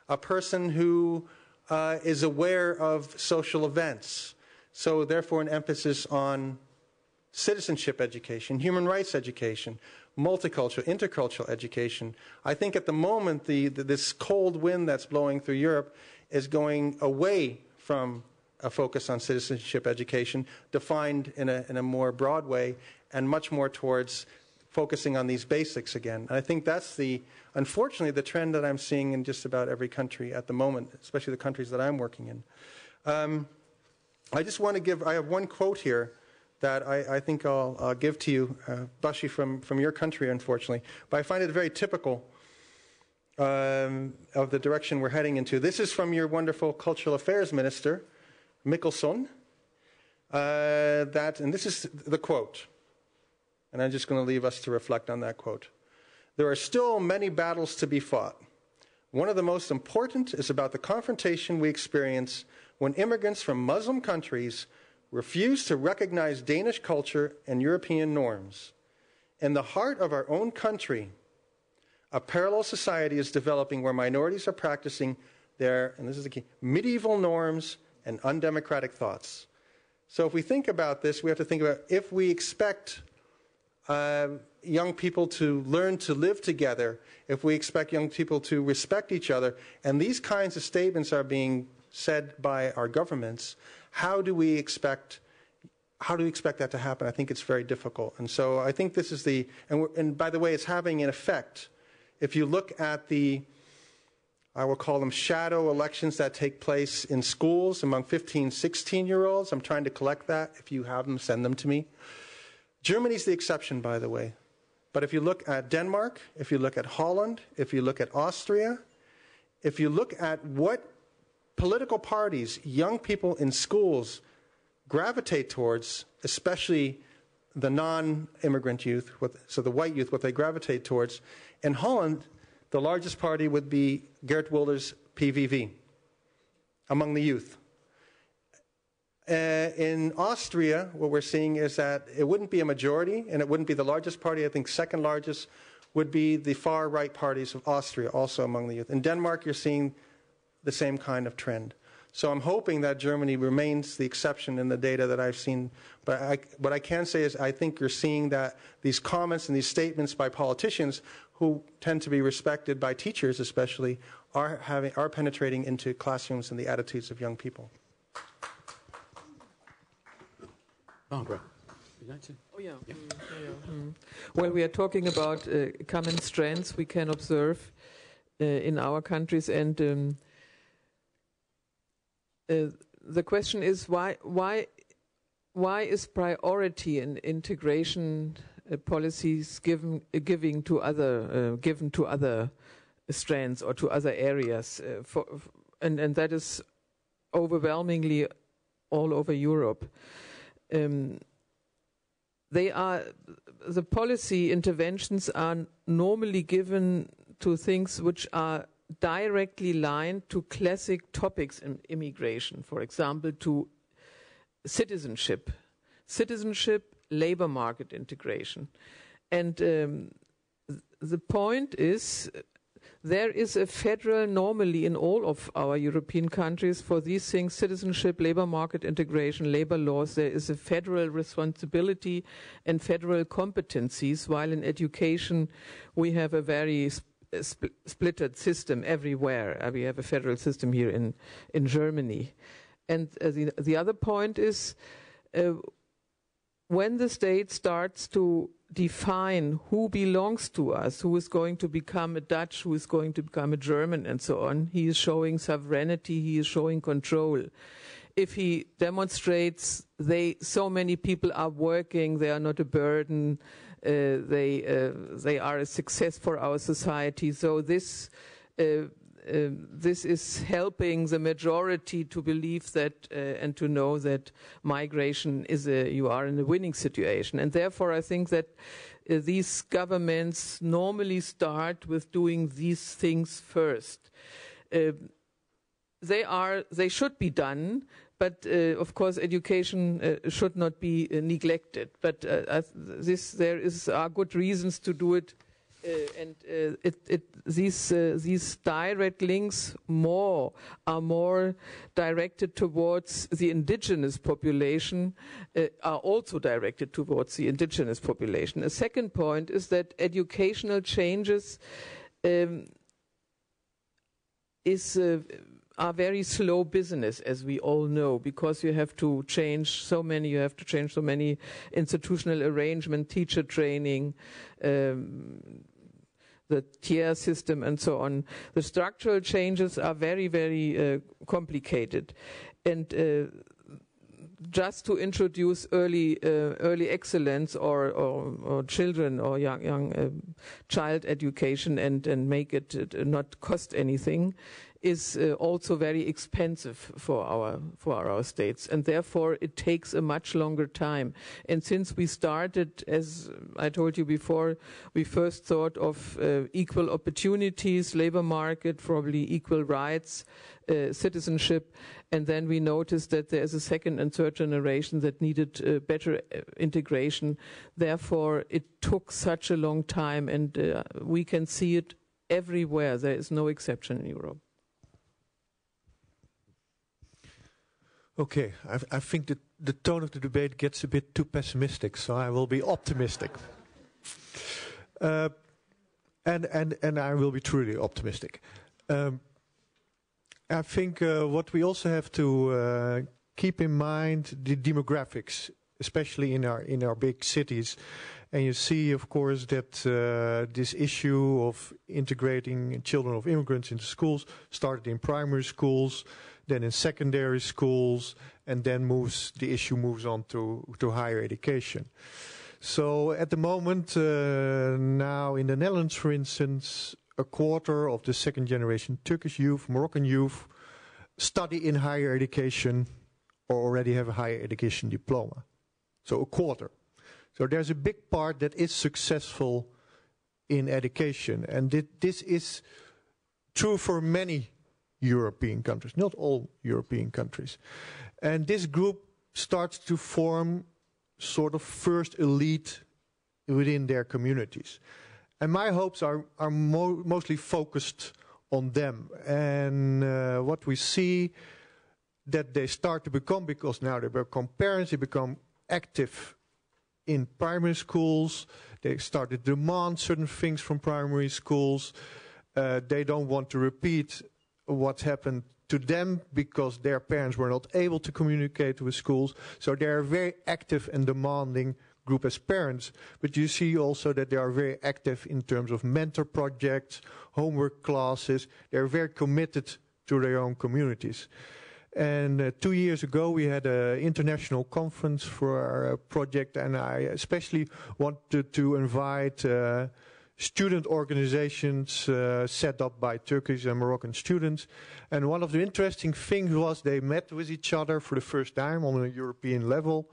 a person who is aware of social events. So therefore an emphasis on citizenship education, human rights education, multicultural, intercultural education. I think at the moment this cold wind that's blowing through Europe is going away from a focus on citizenship education, defined in a more broad way, and much more towards focusing on these basics again. And I think that's unfortunately, the trend that I'm seeing in just about every country at the moment, especially the countries that I'm working in. I just want to I have one quote here that I think I'll give to you, Bashi, from your country, unfortunately. But I find it very typical of the direction we're heading into. This is from your wonderful Cultural Affairs Minister, Mikkelson. And this is the quote. And I'm just going to leave us to reflect on that quote. There are still many battles to be fought. One of the most important is about the confrontation we experience when immigrants from Muslim countries refuse to recognize Danish culture and European norms. In the heart of our own country, a parallel society is developing where minorities are practicing their, and this is the key, medieval norms and undemocratic thoughts. So if we think about this, we have to think about if we expect young people to learn to live together, if we expect young people to respect each other, and these kinds of statements are being said by our governments, how do we expect that to happen? I think it's very difficult. And so I think this is and by the way, it's having an effect. If you look at I will call them shadow elections that take place in schools among 15, 16-year-olds. I'm trying to collect that. If you have them, send them to me. Germany's the exception, by the way. But if you look at Denmark, if you look at Holland, if you look at Austria, if you look at what political parties young people in schools gravitate towards, especially the non-immigrant youth, so the white youth, what they gravitate towards, in Holland, the largest party would be Geert Wilders' PVV among the youth. In Austria, what we're seeing is that it wouldn't be a majority, and it wouldn't be the largest party. I think second largest would be the far-right parties of Austria, also among the youth. In Denmark, you're seeing the same kind of trend. So I'm hoping that Germany remains the exception in the data that I've seen. But what I can say is I think you're seeing that these comments and these statements by politicians who tend to be respected by teachers especially are penetrating into classrooms and the attitudes of young people. Barbara, would you like to? Oh, yeah. Yeah. Well, we are talking about common strengths we can observe in our countries, and the question is why is priority in integration policies given to other strands or to other areas, and that is overwhelmingly all over Europe. The policy interventions are normally given to things which are directly linked to classic topics in immigration, for example, to citizenship, labor market integration. And the point is, there is a federal, normally in all of our European countries, for these things, citizenship, labor market integration, labor laws, there is a federal responsibility and federal competencies, while in education we have a very splitted system everywhere. We have a federal system here in Germany. And the other point is, when the state starts to define who belongs to us, who is going to become a Dutch, who is going to become a German, and so on. He is showing sovereignty, he is showing control. If he demonstrates so many people are working, they are not a burden, they are a success for our society. So this is helping the majority to believe that and to know that migration you are in a winning situation. And therefore I think that these governments normally start with doing these things first. They should be done, but of course education should not be neglected. But there are good reasons to do it. These direct links are more directed towards the indigenous population, are also directed towards the indigenous population. A second point is that educational changes are very slow business, as we all know, because you have to change so many institutional arrangement, teacher training, the tier system, and so on. The structural changes are very, very complicated. And just to introduce early excellence or children or young child education and make it not cost anything is also very expensive for our states, and therefore it takes a much longer time. And since we started, as I told you before, we first thought of equal opportunities, labor market, probably equal rights, citizenship, and then we noticed that there is a second and third generation that needed better integration. Therefore, it took such a long time, and we can see it everywhere. There is no exception in Europe. Okay, I think that the tone of the debate gets a bit too pessimistic, so I will be optimistic. And I will be truly optimistic. I think what we also have to keep in mind the demographics, especially in our big cities. And you see, of course, that this issue of integrating children of immigrants into schools started in primary schools, then in secondary schools, and then the issue moves on to higher education. So at the moment, now in the Netherlands, for instance, a quarter of the second generation Turkish youth, Moroccan youth, study in higher education or already have a higher education diploma. So a quarter. So there's a big part that is successful in education. And this is true for many European countries, not all European countries. And this group starts to form sort of first elite within their communities. And my hopes are mostly focused on them. And what we see that they start to become, because now they become parents, they become active in primary schools, they start to demand certain things from primary schools. They don't want to repeat what happened to them because their parents were not able to communicate with schools. So they are a very active and demanding group as parents. But you see also that they are very active in terms of mentor projects, homework classes. They are very committed to their own communities. And 2 years ago we had an international conference for our project, and I especially wanted to invite student organizations set up by Turkish and Moroccan students. And one of the interesting things was they met with each other for the first time on a European level,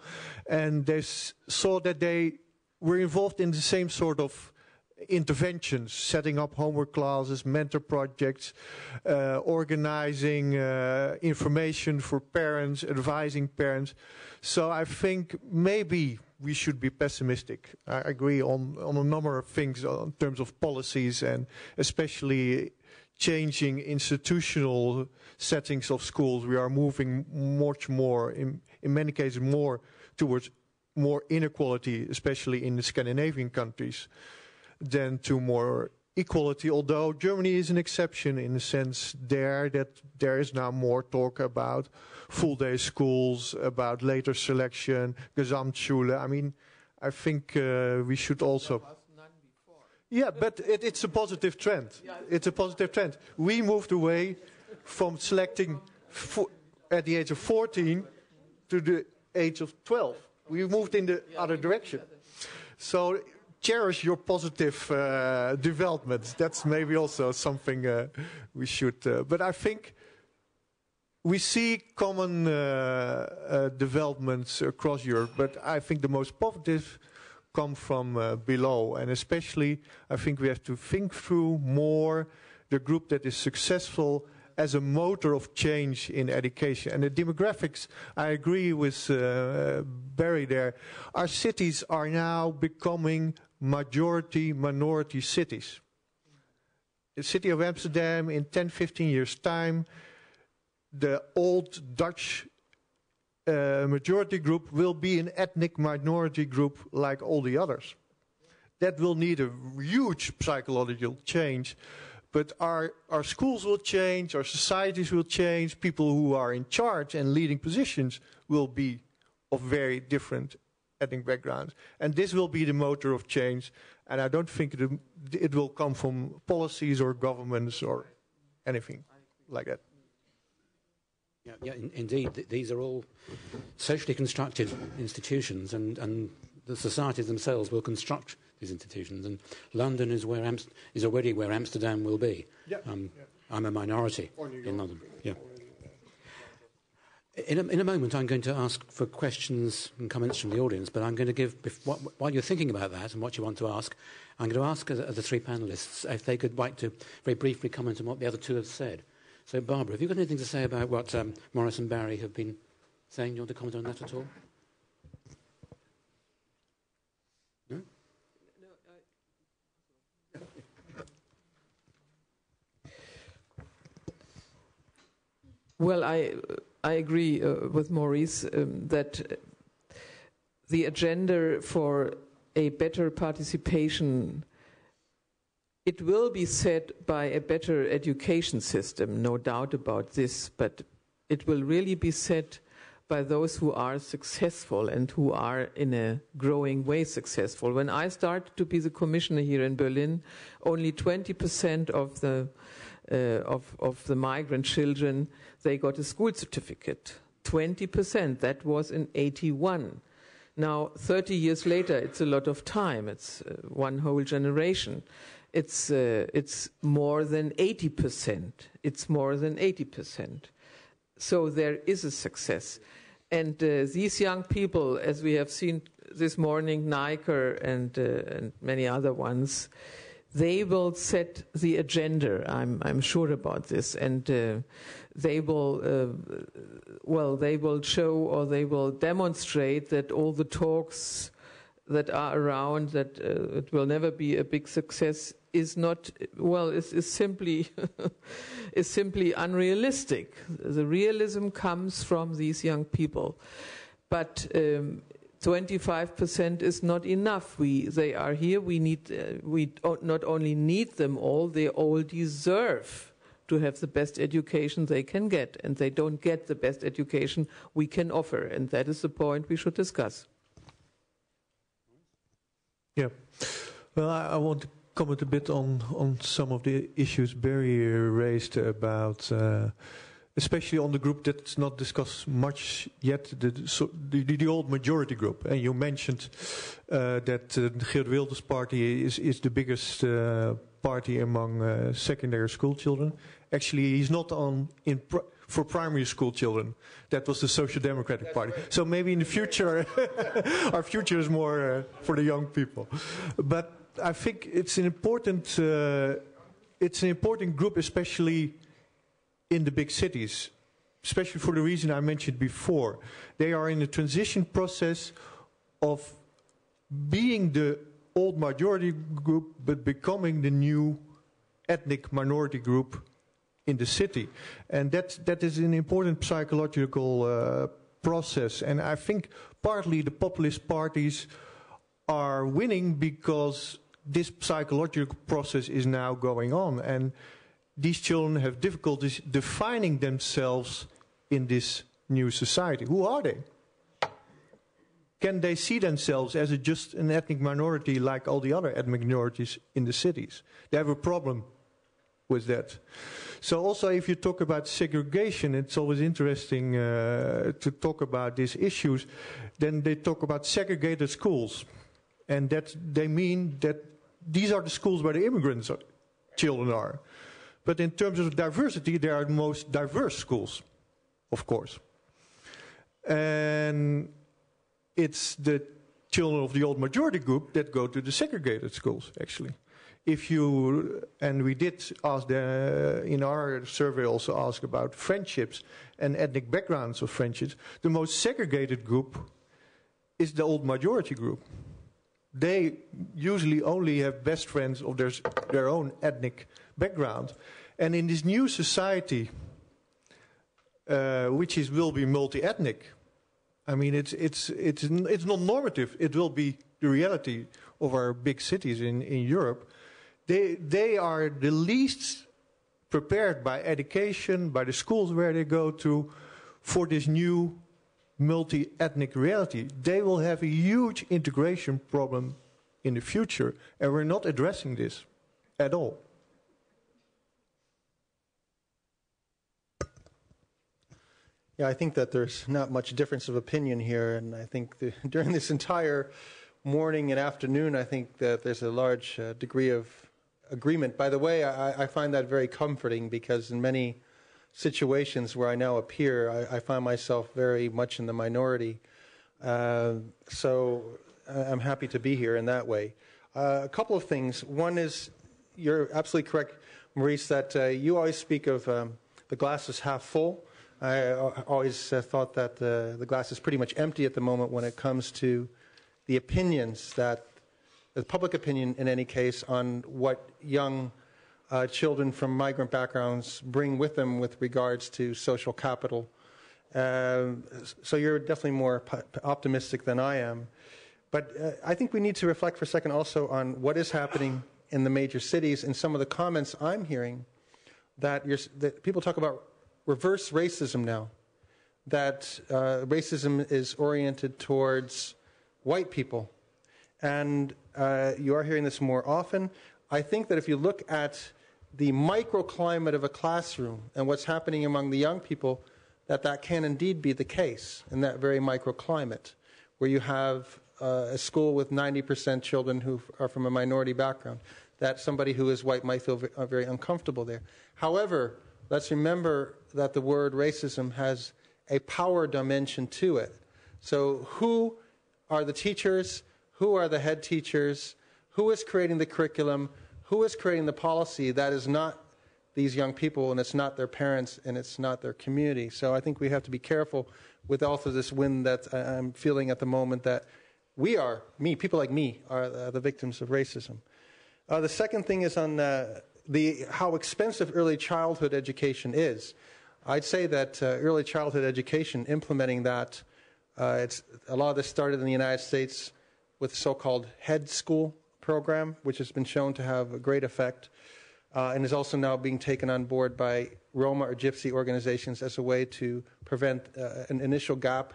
and they saw that they were involved in the same sort of interventions, setting up homework classes, mentor projects, organizing information for parents, advising parents. So I think maybe we should be pessimistic. I agree on a number of things in terms of policies and especially changing institutional settings of schools. We are moving much more, in many cases more, towards more inequality, especially in the Scandinavian countries, than to more equality, although Germany is an exception in the sense that there is now more talk about full-day schools, about later selection, Gesamtschule. I mean, I think we should also... Yeah, but it's a positive trend. It's a positive trend. We moved away from selecting at the age of 14 to the age of 12. We moved in the other direction. So cherish your positive developments. That's maybe also something we should... but I think we see common developments across Europe, but I think the most positive come from below. And especially, I think we have to think through more the group that is successful as a motor of change in education. And the demographics, I agree with Barry there. Our cities are now becoming majority-minority cities. The city of Amsterdam, in 10, 15 years' time, the old Dutch majority group will be an ethnic minority group like all the others. That will need a huge psychological change. But our schools will change, our societies will change, people who are in charge and leading positions will be of very different ethnic backgrounds. And this will be the motor of change. And I don't think it will come from policies or governments or anything like that. Yeah, indeed, these are all socially constructed institutions, and the societies themselves will construct these institutions. And London is already where Amsterdam will be. Yeah. I'm a minority in London. Yeah. In a moment, I'm going to ask for questions and comments from the audience, but I'm going to give, while you're thinking about that and what you want to ask, I'm going to ask the three panellists if they could like to very briefly comment on what the other two have said. So, Barbara, have you got anything to say about what Maurice and Barry have been saying? Do you want to comment on that at all? No? Well, I agree with Maurice that the agenda for a better participation, it will be set by a better education system, no doubt about this, but it will really be set by those who are successful and who are in a growing way successful. When I started to be the commissioner here in Berlin, only 20% of the migrant children, they got a school certificate. 20%, that was in 81. Now, 30 years later, it's a lot of time. It's one whole generation. It's more than 80%. It's more than 80%. So there is a success. And these young people, as we have seen this morning, Niker and many other ones, they will set the agenda. I'm sure about this, and they will show or they will demonstrate that all the talks that are around that it will never be a big success is simply unrealistic. The realism comes from these young people, but 25% is not enough. They are here. We not only need them all, they all deserve to have the best education they can get, and they don't get the best education we can offer, and that is the point we should discuss. Yeah. Well, I want to comment a bit on some of the issues Barry raised about, especially on the group that's not discussed much yet, the old majority group. And you mentioned that the Geert Wilders party is the biggest party among secondary school children. Actually, he's not for primary school children. That was the Social Democratic Party. So maybe in the future, our future is more for the young people. But I think it's an important group, especially in the big cities, especially for the reason I mentioned before. They are in a transition process of being the old majority group, but becoming the new ethnic minority group in the city. And that is an important psychological process. And I think partly the populist parties are winning because this psychological process is now going on. And these children have difficulties defining themselves in this new society. Who are they? can they see themselves as just an ethnic minority like all the other ethnic minorities in the cities? They have a problem with that. So also if you talk about segregation, it's always interesting to talk about these issues. Then they talk about segregated schools. And that they mean that these are the schools where the immigrants' children are. But in terms of diversity, they are the most diverse schools, of course. And it's the children of the old majority group that go to the segregated schools, actually. If you, and we did ask in our survey also ask about friendships and ethnic backgrounds of friendships, the most segregated group is the old majority group. They usually only have best friends of their own ethnic background. And in this new society, which will be multi-ethnic, I mean, it's not normative. It will be the reality of our big cities in Europe. They are the least prepared by education, by the schools where they go to, for this new multi-ethnic reality. They will have a huge integration problem in the future, and we're not addressing this at all. Yeah, I think that there's not much difference of opinion here, and I think during this entire morning and afternoon, I think that there's a large degree of agreement. By the way, I find that very comforting, because in many situations where I now appear, I find myself very much in the minority. So I'm happy to be here in that way. A couple of things. One is, you're absolutely correct, Maurice, that you always speak of the glass is half full. I always thought that the glass is pretty much empty at the moment when it comes to the opinions that, the public opinion in any case, on what young children from migrant backgrounds bring with them with regards to social capital. So you're definitely more optimistic than I am. But I think we need to reflect for a second also on what is happening in the major cities, and some of the comments I'm hearing that people talk about reverse racism now, that racism is oriented towards white people. And you are hearing this more often. I think that if you look at the microclimate of a classroom and what's happening among the young people, that can indeed be the case in that very microclimate, where you have a school with 90% children who are from a minority background, that somebody who is white might feel very uncomfortable there. However, let's remember that the word racism has a power dimension to it. So who are the teachers? Who are the head teachers? Who is creating the curriculum? Who is creating the policy? That is not these young people, and it's not their parents, and it's not their community. So I think we have to be careful with also this wind that I'm feeling at the moment, that people like me, are the victims of racism. The second thing is on how expensive early childhood education is. I'd say that early childhood education, implementing that, a lot of this started in the United States with the so-called head school program, which has been shown to have a great effect, and is also now being taken on board by Roma or Gypsy organizations as a way to prevent an initial gap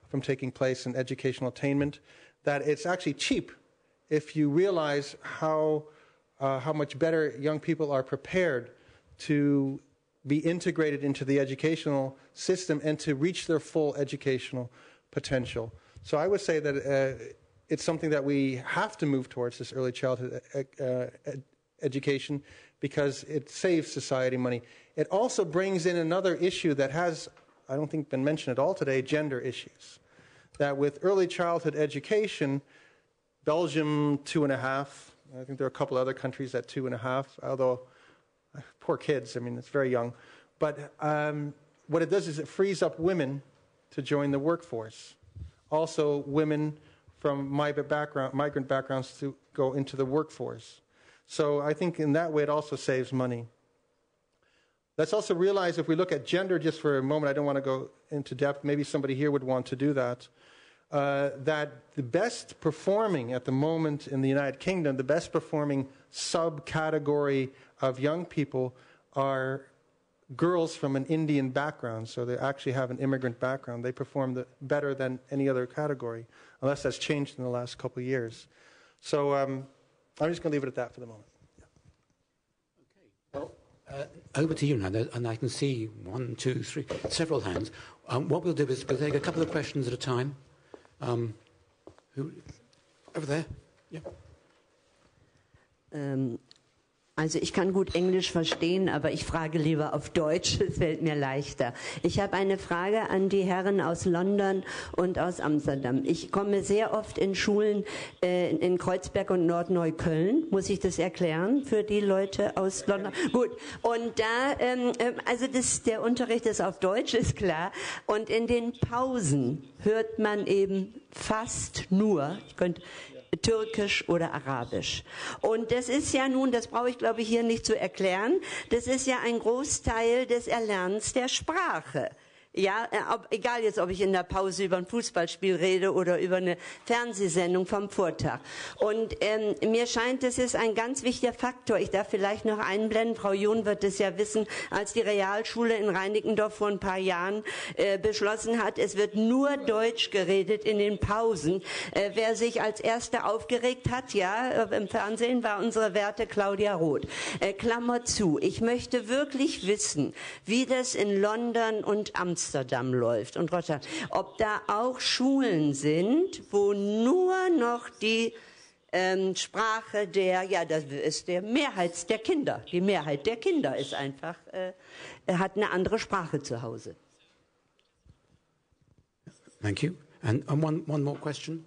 from taking place in educational attainment. That it's actually cheap if you realize how much better young people are prepared to be integrated into the educational system and to reach their full educational potential. So I would say that it's something that we have to move towards, this early childhood education, because it saves society money. It also brings in another issue that has, I don't think, been mentioned at all today, gender issues. That with early childhood education, Belgium 2.5, I think there are a couple other countries at 2.5, although poor kids, I mean, it's very young. But what it does is it frees up women to join the workforce. Also, women from migrant backgrounds to go into the workforce. So I think in that way it also saves money. Let's also realize, if we look at gender just for a moment, I don't want to go into depth, maybe somebody here would want to do that, that the best performing at the moment in the United Kingdom, the best performing subcategory of young people are girls from an Indian background, so they actually have an immigrant background, they perform better than any other category, unless that's changed in the last couple of years. So I'm just going to leave it at that for the moment. Yeah. Okay. Well, over to you now, and I can see 1, 2, 3, several hands. What we'll do is we'll take a couple of questions at a time. Who? Over there. Yeah. Also ich kann gut Englisch verstehen, aber ich frage lieber auf Deutsch, es fällt mir leichter. Ich habe eine Frage an die Herren aus London und aus Amsterdam. Ich komme sehr oft in Schulen in Kreuzberg und Nordneukölln. Muss ich das erklären für die Leute aus London? Gut, und da, also der Unterricht ist auf Deutsch, ist klar. Und in den Pausen hört man eben fast nur, Türkisch oder Arabisch. Und das ist ja nun, das brauche ich glaube ich hier nicht zu erklären, das ist ja ein Großteil des Erlernens der Sprache. Ja, egal jetzt, ob ich in der Pause über ein Fußballspiel rede oder über eine Fernsehsendung vom Vortag. Und mir scheint, das ist ein ganz wichtiger Faktor. Ich darf vielleicht noch einblenden, Frau John wird es ja wissen, als die Realschule in Reinickendorf vor ein paar Jahren beschlossen hat, es wird nur Deutsch geredet in den Pausen. Wer sich als Erster aufgeregt hat, ja, im Fernsehen war unsere werte Claudia Roth. Klammer zu, ich möchte wirklich wissen, wie das in London und Amsterdam läuft und Rotterdam, ob da auch Schulen sind, wo nur noch die Sprache das ist der Mehrheit der Kinder. Die Mehrheit der Kinder ist einfach, hat eine andere Sprache zu Hause. Thank you. And one more question.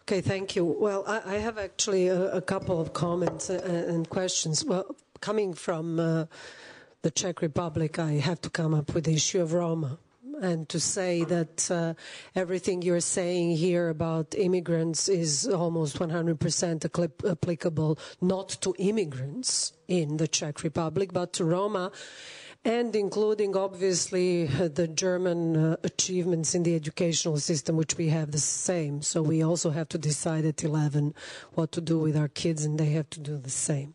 Okay, thank you. Well, I have actually a couple of comments and questions. Well, coming from the Czech Republic, I have to come up with the issue of Roma. And to say that everything you're saying here about immigrants is almost 100% applicable not to immigrants in the Czech Republic, but to Roma, and including, obviously, the German achievements in the educational system, which we have the same. So we also have to decide at 11 what to do with our kids, and they have to do the same.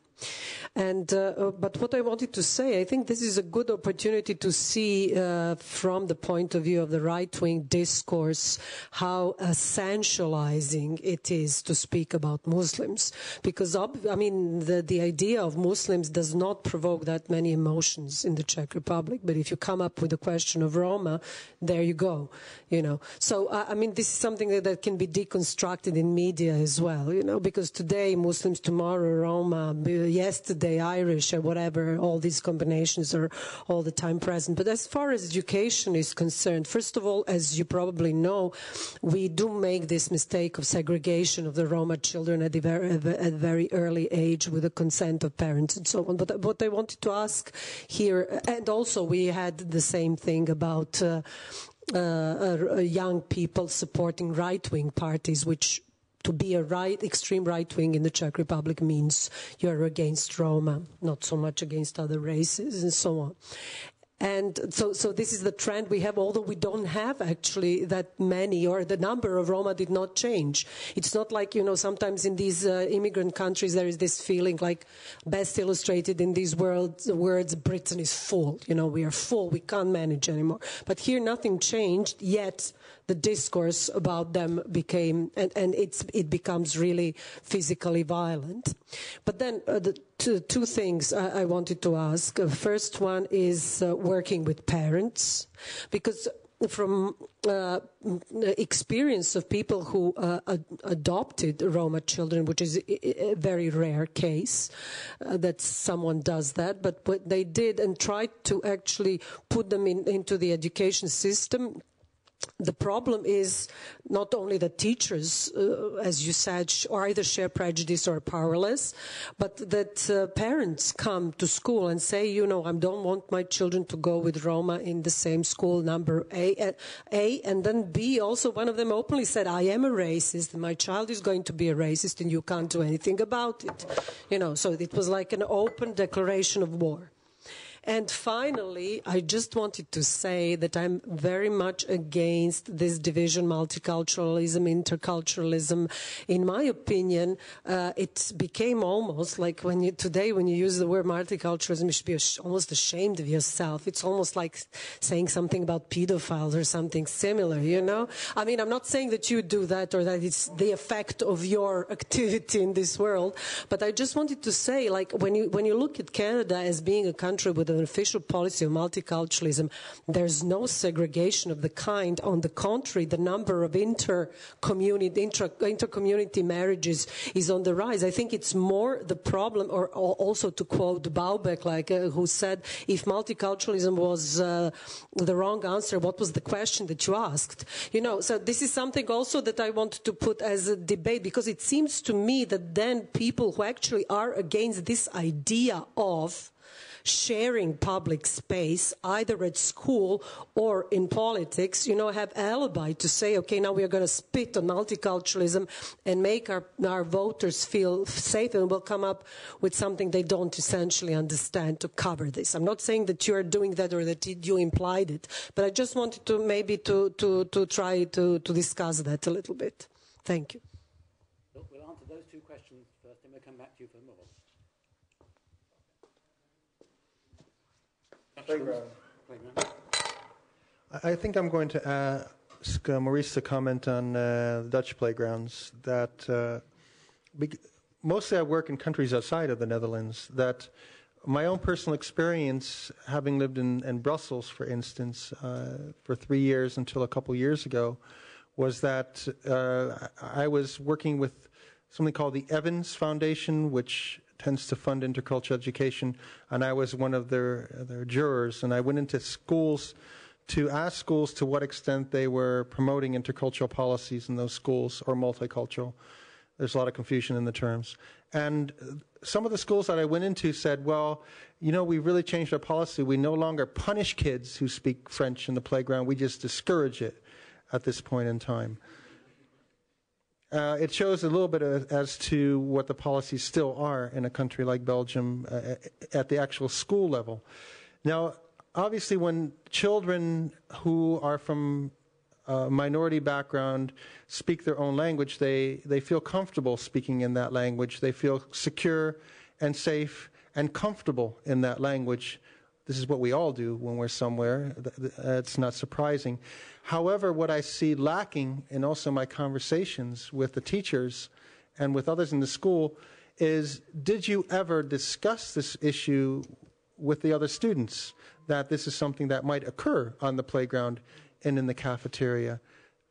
And but what I wanted to say, I think this is a good opportunity to see from the point of view of the right-wing discourse how essentializing it is to speak about Muslims. Because, I mean, the idea of Muslims does not provoke that many emotions in the Czech Republic. But if you come up with the question of Roma, there you go, you know. So, I mean, this is something that can be deconstructed in media as well, you know, because today Muslims, tomorrow Roma, yesterday Irish or whatever, all these combinations are all the time present. But as far as education is concerned, first of all, as you probably know, we do make this mistake of segregation of the Roma children at a very early age with the consent of parents and so on. But what I wanted to ask here, and also we had the same thing about young people supporting right-wing parties, which to be a extreme right-wing in the Czech Republic means you're against Roma, not so much against other races and so on. And so this is the trend we have, although we don't have actually that many, or the number of Roma did not change. It's not like, you know, sometimes in these immigrant countries there is this feeling like, best illustrated in these words, Britain is full. You know, we are full, we can't manage anymore. But here nothing changed, yet the discourse about them became, and it becomes really physically violent. But then the two things I wanted to ask. First one is working with parents, because from experience of people who adopted Roma children, which is a very rare case that someone does that, but what they did and tried to actually put them into the education system, the problem is not only that teachers, as you said, either share prejudice or are powerless, but that parents come to school and say, you know, I don't want my children to go with Roma in the same school, number A, and then B, also one of them openly said, I am a racist, my child is going to be a racist, and you can't do anything about it. You know, so it was like an open declaration of war. And finally, I just wanted to say that I'm very much against this division, multiculturalism, interculturalism. In my opinion, it became almost like today when you use the word multiculturalism, you should be almost ashamed of yourself. It's almost like saying something about pedophiles or something similar, you know? I mean, I'm not saying that you do that or that it's the effect of your activity in this world, but I just wanted to say, like, when you look at Canada as being a country with an official policy of multiculturalism, there's no segregation of the kind. On the contrary, the number of inter-community marriages is on the rise. I think it's more the problem, or also to quote Baubeck, who said, if multiculturalism was the wrong answer, what was the question that you asked? You know, so this is something also that I wanted to put as a debate, because it seems to me that then people who actually are against this idea of sharing public space, either at school or in politics, you know, have alibi to say, okay, now we are going to spit on multiculturalism and make our voters feel safe, and we'll come up with something they don't essentially understand to cover this. I'm not saying that you are doing that or that you implied it, but I just wanted to maybe to try to discuss that a little bit. Thank you. We'll answer those two questions first, and we'll come back to you for more. Playground. I think I'm going to ask Maurice to comment on Dutch playgrounds. That mostly I work in countries outside of the Netherlands. That my own personal experience, having lived in Brussels, for instance, for 3 years until a couple years ago, was that I was working with something called the Evans Foundation, which tends to fund intercultural education, and I was one of their jurors, and I went into schools to ask schools to what extent they were promoting intercultural policies in those schools, or multicultural. There's a lot of confusion in the terms. And some of the schools that I went into said, well, you know, we really changed our policy. We no longer punish kids who speak French in the playground. We just discourage it at this point in time. It shows a little bit as to what the policies still are in a country like Belgium at the actual school level. Now, obviously, when children who are from a minority background speak their own language, they feel comfortable speaking in that language. They feel secure and safe and comfortable in that language. This is what we all do when we're somewhere. It's not surprising. However, what I see lacking in also my conversations with the teachers and with others in the school is, did you ever discuss this issue with the other students, that this is something that might occur on the playground and in the cafeteria?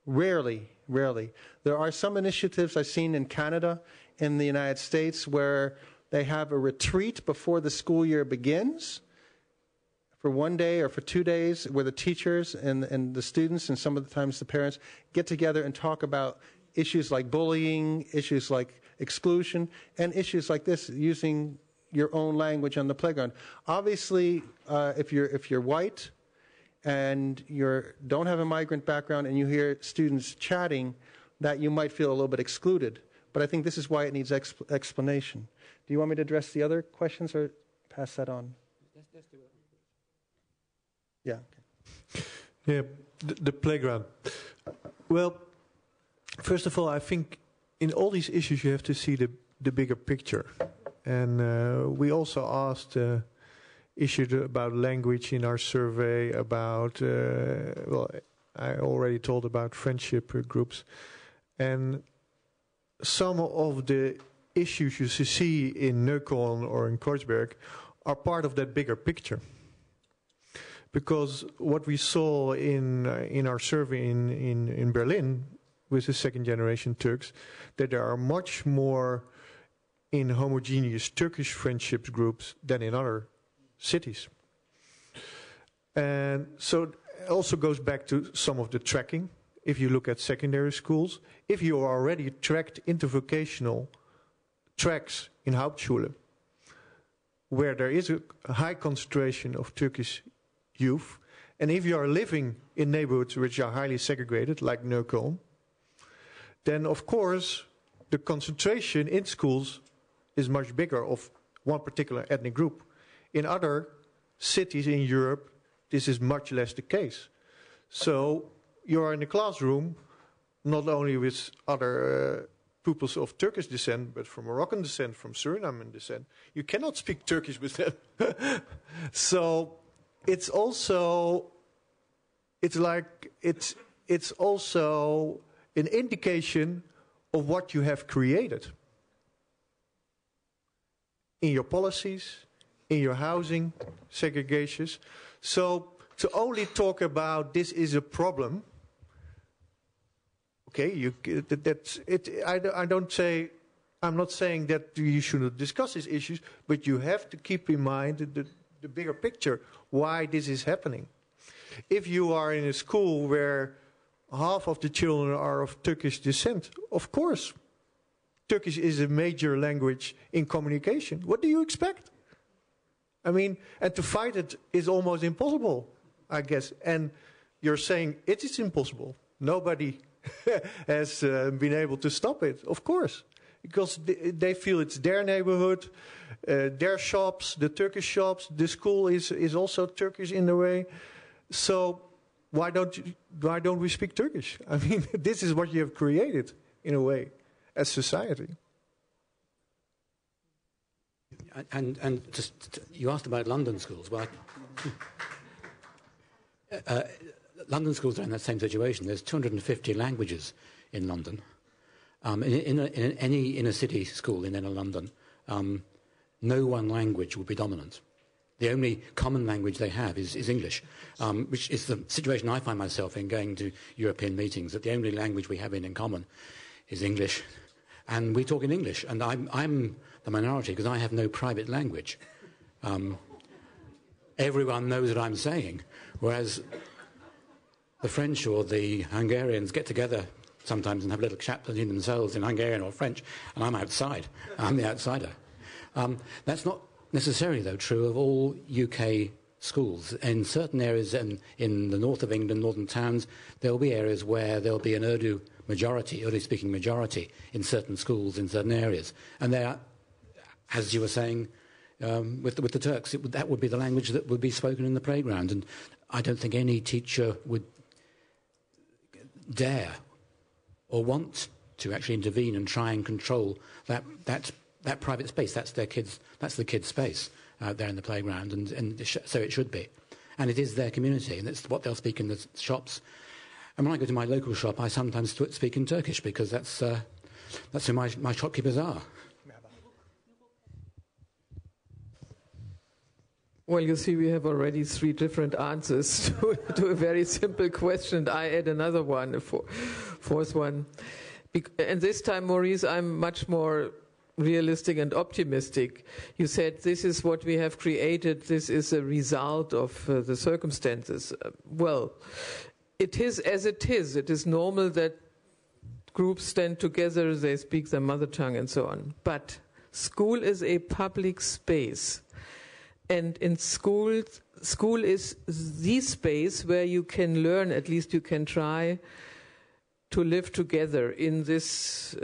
Rarely, rarely. There are some initiatives I've seen in Canada, in the United States, where they have a retreat before the school year begins, for 1 day or for 2 days, where the teachers and the students and some of the times the parents get together and talk about issues like bullying, issues like exclusion, and issues like this, using your own language on the playground. Obviously, if you're white and you don't have a migrant background and you hear students chatting, that you might feel a little bit excluded. But I think this is why it needs explanation. Do you want me to address the other questions or pass that on? Let's do it. Yeah. Yeah, the playground. Well, first of all, I think in all these issues you have to see the bigger picture. And we also asked issued about language in our survey, about, well, I already told about friendship groups. And some of the issues you see in Neukölln or in Kreuzberg are part of that bigger picture. Because what we saw in our survey in Berlin with the second generation Turks, that there are much more inhomogeneous Turkish friendships groups than in other cities. And so it also goes back to some of the tracking. If you look at secondary schools, if you are already tracked into vocational tracks in Hauptschule, where there is a high concentration of Turkish youth, and if you are living in neighborhoods which are highly segregated, like Neukölln, then of course the concentration in schools is much bigger of one particular ethnic group. In other cities in Europe, this is much less the case. So you are in a classroom, not only with other pupils of Turkish descent, but from Moroccan descent, from Suriname descent. You cannot speak Turkish with them. So it's also, it's also an indication of what you have created in your policies, in your housing segregations. So to only talk about this is a problem, okay, that's it. I'm not saying that you shouldn't discuss these issues, but you have to keep in mind the bigger picture, why this is happening. If you are in a school where half of the children are of Turkish descent, of course, Turkish is a major language in communication. What do you expect? I mean, and to fight it is almost impossible, I guess. And you're saying it is impossible. Nobody has been able to stop it, of course, because they feel it's their neighborhood, their shops, the Turkish shops. The school is also Turkish in a way. So why don't we speak Turkish? I mean, this is what you have created in a way as society. And just you asked about London schools. Well, London schools are in that same situation. There's 250 languages in London. In any inner city school in inner London, no one language will be dominant. The only common language they have is English, which is the situation I find myself in going to European meetings, that the only language we have in common is English. And we talk in English, and I'm the minority because I have no private language. Everyone knows what I'm saying, whereas the French or the Hungarians get together sometimes and have a little chat between themselves in Hungarian or French, and I'm outside. I'm the outsider. That's not necessarily, though, true of all UK schools. In certain areas in the north of England, northern towns, there will be areas where there will be an Urdu-speaking majority in certain schools in certain areas. And there, as you were saying, with the Turks, that would be the language that would be spoken in the playground. And I don't think any teacher would dare or want to actually intervene and try and control that private space. That's the kids' space out there in the playground, and so it should be. And it is their community, and it's what they'll speak in the shops. And when I go to my local shop, I sometimes speak in Turkish because that's who my shopkeepers are. Well, you see, we have already 3 different answers to a very simple question. I add another one, a fourth one. And this time, Maurice, I'm much more realistic and optimistic. You said this is what we have created, this is a result of the circumstances. Well, it is as it is. It is normal that groups stand together, they speak their mother tongue and so on. But school is a public space. And in school is the space where you can learn, at least you can try to live together in this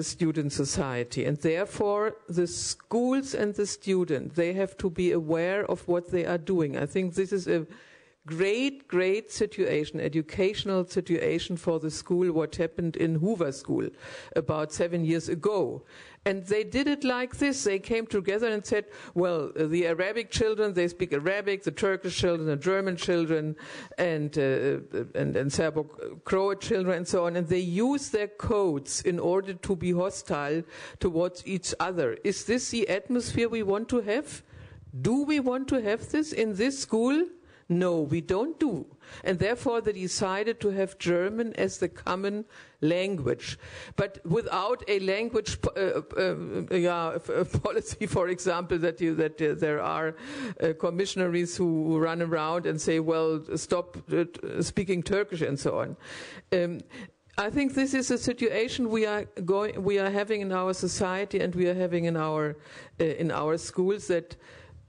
student society. And therefore, the schools and the student, they have to be aware of what they are doing. I think this is a great situation, educational situation for the school, what happened in Hoover School about 7 years ago. And they did it like this. They came together and said, well, the Arabic children, they speak Arabic, the Turkish children, the German children, and Serbo-Croat children, and so on. And they use their codes in order to be hostile towards each other. Is this the atmosphere we want to have? Do we want to have this in this school? No, we don't do. And therefore they decided to have German as the common language. But without a language policy, for example, that there are commissionaries who run around and say, well, stop speaking Turkish and so on. I think this is a situation we are having in our society, and we are having in our schools, that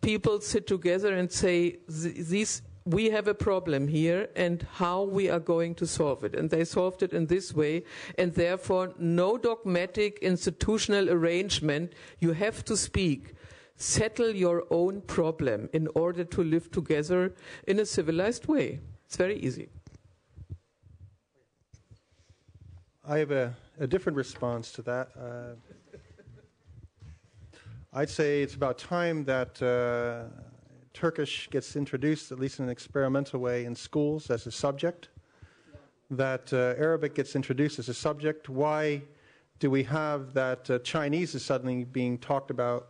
people sit together and say, we have a problem here, and how we are going to solve it. And they solved it in this way, and therefore no dogmatic institutional arrangement. You have to speak settle your own problem in order to live together in a civilized way. It's very easy. I have a different response to that. I'd say it's about time that Turkish gets introduced, at least in an experimental way, in schools as a subject, that Arabic gets introduced as a subject. Why do we have that Chinese is suddenly being talked about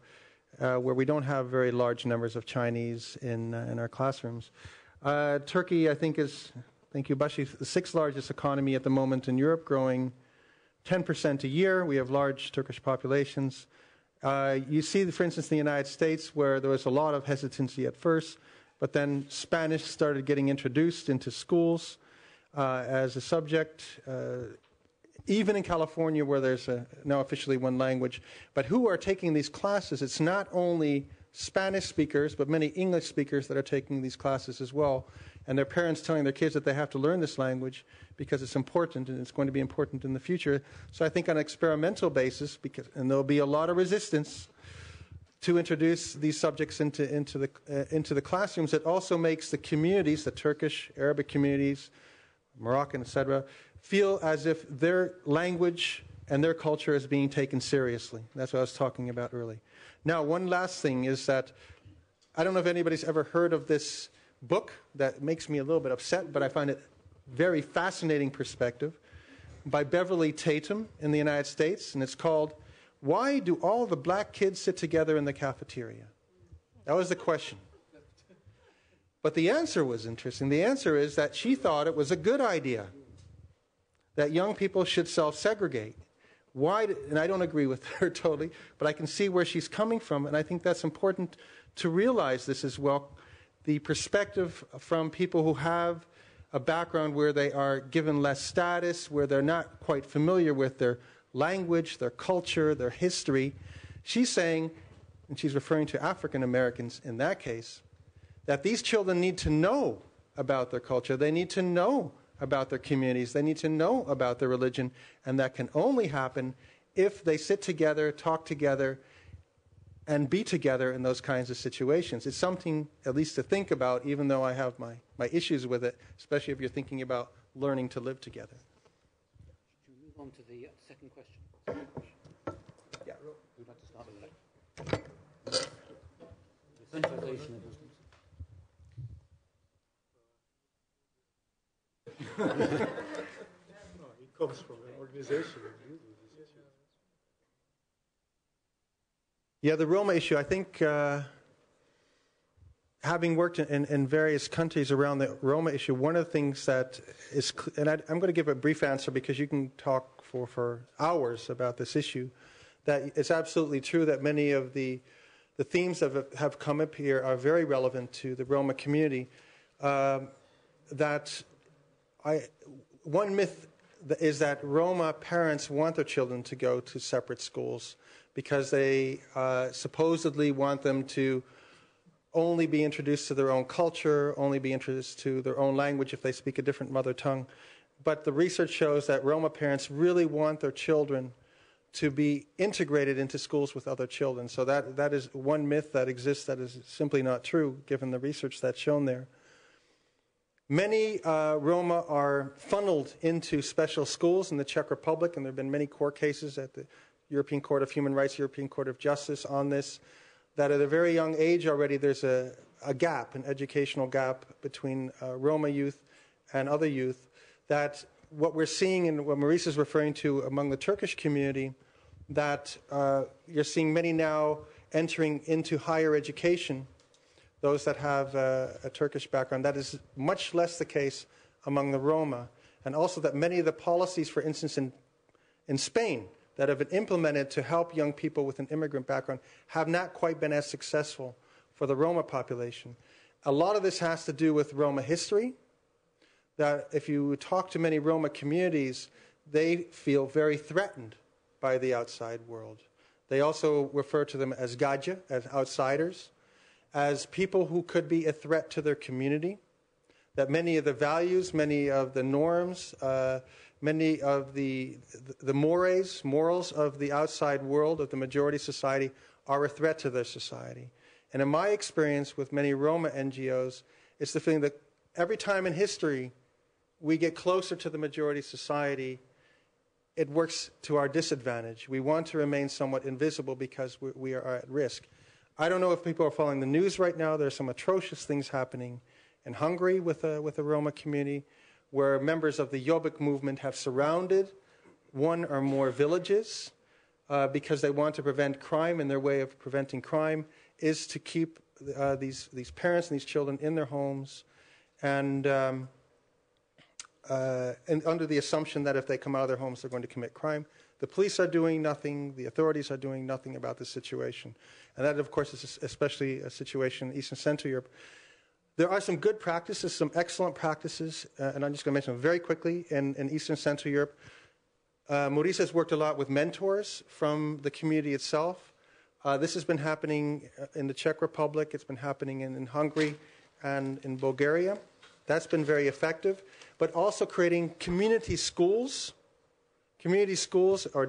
where we don't have very large numbers of Chinese in our classrooms? Turkey, I think, is, thank you, Bashi, the sixth largest economy at the moment in Europe, growing 10% a year. We have large Turkish populations. You see, for instance, in the United States, where there was a lot of hesitancy at first, but then Spanish started getting introduced into schools as a subject, even in California, where there's now officially one language. But who are taking these classes? It's not only Spanish speakers, but many English speakers that are taking these classes as well. And their parents telling their kids that they have to learn this language because it's important and it's going to be important in the future. So I think on an experimental basis, and there'll be a lot of resistance to introduce these subjects into the classrooms, it also makes the communities, the Turkish, Arabic communities, Moroccan, etc., feel as if their language and their culture is being taken seriously. That's what I was talking about earlier. Now, one last thing is that I don't know if anybody's ever heard of this book that makes me a little bit upset, but I find it very fascinating perspective, by Beverly Tatum in the United States, and it's called "Why Do All the Black Kids Sit Together in the Cafeteria?" That was the question. But the answer was interesting. The answer is that she thought it was a good idea that young people should self-segregate. Why? And I don't agree with her totally, but I can see where she's coming from, and I think that's important to realize this as well. The perspective from people who have a background where they are given less status, where they're not quite familiar with their language, their culture, their history. She's saying, and she's referring to African Americans in that case, that these children need to know about their culture. They need to know about their communities. They need to know about their religion. And that can only happen if they sit together, talk together, and be together in those kinds of situations. It's something at least to think about, even though I have my issues with it, especially if you're thinking about learning to live together. Should we move on to the second question? Yeah. We'd like to start with that. The centralization of Muslims. No, he comes from an organization. Yeah, the Roma issue, I think, having worked in various countries around the Roma issue, one of the things that is, and I'm going to give a brief answer because you can talk for hours about this issue, that it's absolutely true that many of the themes that have come up here are very relevant to the Roma community. One myth is that Roma parents want their children to go to separate schools because they supposedly want them to only be introduced to their own culture, only be introduced to their own language if they speak a different mother tongue. But the research shows that Roma parents really want their children to be integrated into schools with other children. So that is one myth that exists that is simply not true, given the research that's shown there. Many Roma are funneled into special schools in the Czech Republic, and there have been many court cases at the European Court of Human Rights, European Court of Justice on this, that at a very young age already there's a gap, an educational gap between Roma youth and other youth, that what we're seeing and what Maurice is referring to among the Turkish community, that you're seeing many now entering into higher education, those that have a Turkish background. That is much less the case among the Roma. And also that many of the policies, for instance, in Spain, that have been implemented to help young people with an immigrant background have not quite been as successful for the Roma population. A lot of this has to do with Roma history, that if you talk to many Roma communities, they feel very threatened by the outside world. They also refer to them as gadja, as outsiders, as people who could be a threat to their community, that many of the values, many of the norms, many of the morals of the outside world, of the majority society, are a threat to their society. And in my experience with many Roma NGOs, it's the feeling that every time in history we get closer to the majority society, it works to our disadvantage. We want to remain somewhat invisible because we are at risk. I don't know if people are following the news right now. There's some atrocious things happening in Hungary with the Roma community, where members of the Jobbik movement have surrounded one or more villages because they want to prevent crime, and their way of preventing crime is to keep these parents and these children in their homes, and under the assumption that if they come out of their homes, they're going to commit crime. The police are doing nothing. The authorities are doing nothing about the situation. And that, of course, is especially a situation in Eastern Central Europe. There are some good practices, some excellent practices, and I'm just going to mention them very quickly in Eastern Central Europe. Maurice has worked a lot with mentors from the community itself. This has been happening in the Czech Republic. It's been happening in Hungary and in Bulgaria. That's been very effective. But also creating community schools. Community schools are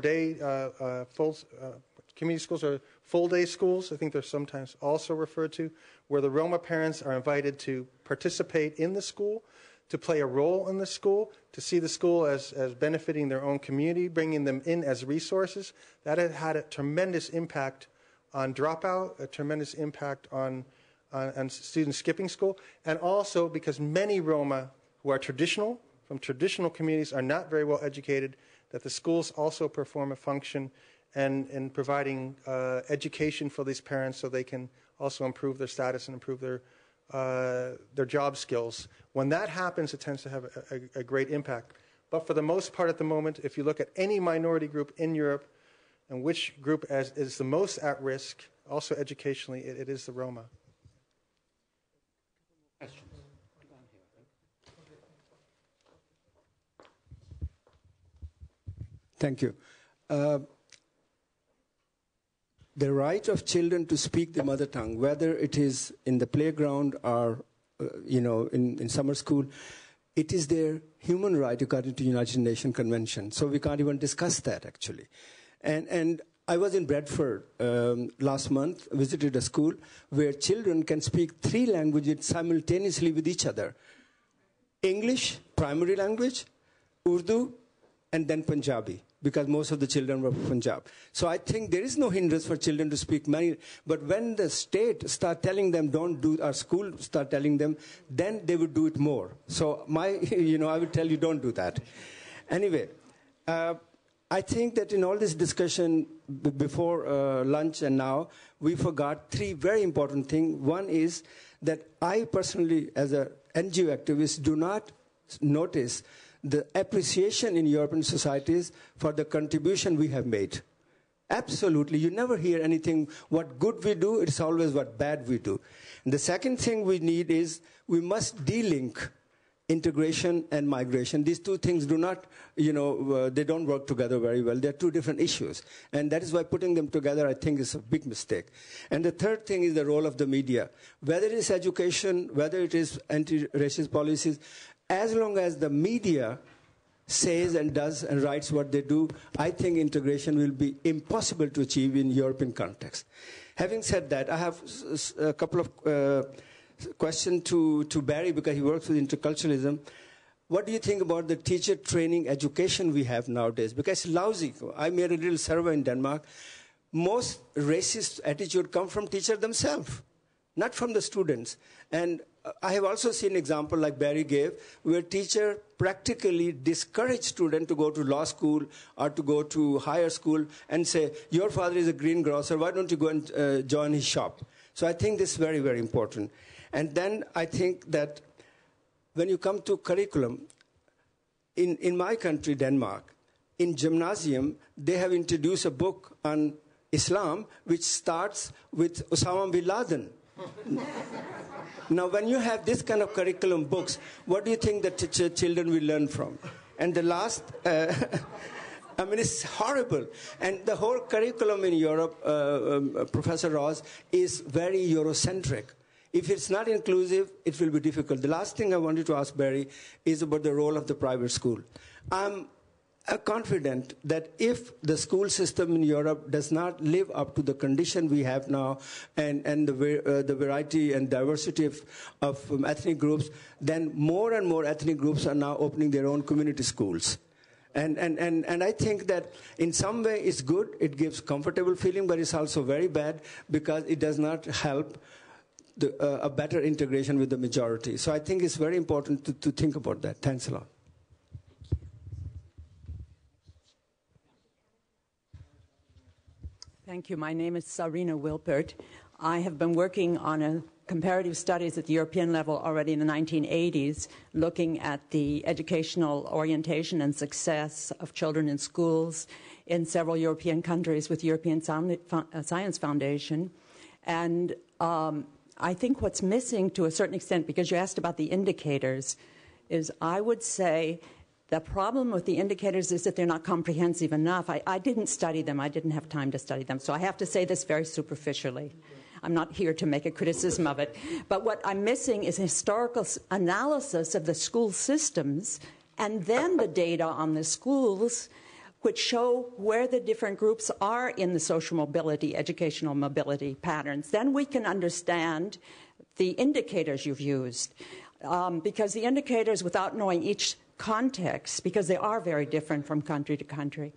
community schools are full-day schools. I think they're sometimes also referred to, where the Roma parents are invited to participate in the school, to play a role in the school, to see the school as benefiting their own community, bringing them in as resources. That had a tremendous impact on dropout, a tremendous impact on students skipping school, and also because many Roma who are from traditional communities, are not very well educated, that the schools also perform a function in providing education for these parents so they can also improve their status and improve their job skills. When that happens, it tends to have a great impact. But for the most part at the moment, if you look at any minority group in Europe, and which group is the most at risk, also educationally, it is the Roma. Thank you. The right of children to speak the mother tongue, whether it is in the playground or, in summer school, it is their human right according to United Nations Convention. So we can't even discuss that, actually. And I was in Bradford last month, visited a school where children can speak 3 languages simultaneously with each other. English, primary language, Urdu, and then Punjabi, because most of the children were from Punjab. So I think there is no hindrance for children to speak many, but when the state start telling them don't do, our school start telling them, then they would do it more. So I would tell you don't do that. Anyway, I think that in all this discussion before lunch and now, we forgot 3 very important things. One is that I personally, as an NGO activist, do not notice the appreciation in European societies for the contribution we have made. Absolutely. You never hear anything, what good we do, it's always what bad we do. And the second thing we need is we must de-link integration and migration. These 2 things do not, they don't work together very well. They're 2 different issues. And that is why putting them together, I think, is a big mistake. And the third thing is the role of the media. Whether it is education, whether it is anti-racist policies, as long as the media says and does and writes what they do, I think integration will be impossible to achieve in European context. Having said that, I have a couple of questions to Barry, because he works with interculturalism. What do you think about the teacher training education we have nowadays? Because it's lousy. I made a little survey in Denmark. Most racist attitude come from teachers themselves, not from the students. And I have also seen an example like Barry gave, where teacher practically discourage students to go to law school or to go to higher school and say, your father is a greengrocer, why don't you go and join his shop? So I think this is very, very important. And then I think that when you come to curriculum, in my country, Denmark, in gymnasium, they have introduced a book on Islam, which starts with Osama bin Laden. Now, when you have this kind of curriculum books, what do you think that children will learn from? And the last, it's horrible. And the whole curriculum in Europe, Professor Ross, is very Eurocentric. If it's not inclusive, it will be difficult. The last thing I wanted to ask Barry is about the role of the private school. I'm confident that if the school system in Europe does not live up to the condition we have now and the variety and diversity of ethnic groups, then more and more ethnic groups are now opening their own community schools. And I think that in some way it's good, it gives comfortable feeling, but it's also very bad because it does not help a better integration with the majority. So I think it's very important to think about that. Thanks a lot. Thank you. My name is Serena Wilbert. I have been working on comparative studies at the European level already in the 1980s, looking at the educational orientation and success of children in schools in several European countries with European Science Foundation. And I think what's missing to a certain extent, because you asked about the indicators, is I would say the problem with the indicators is that they're not comprehensive enough. I didn't study them. I didn't have time to study them. So I have to say this very superficially. I'm not here to make a criticism of it. But what I'm missing is historical analysis of the school systems and then the data on the schools which show where the different groups are in the social mobility, educational mobility patterns. Then we can understand the indicators you've used. Because the indicators, without knowing each context, because they are very different from country to country.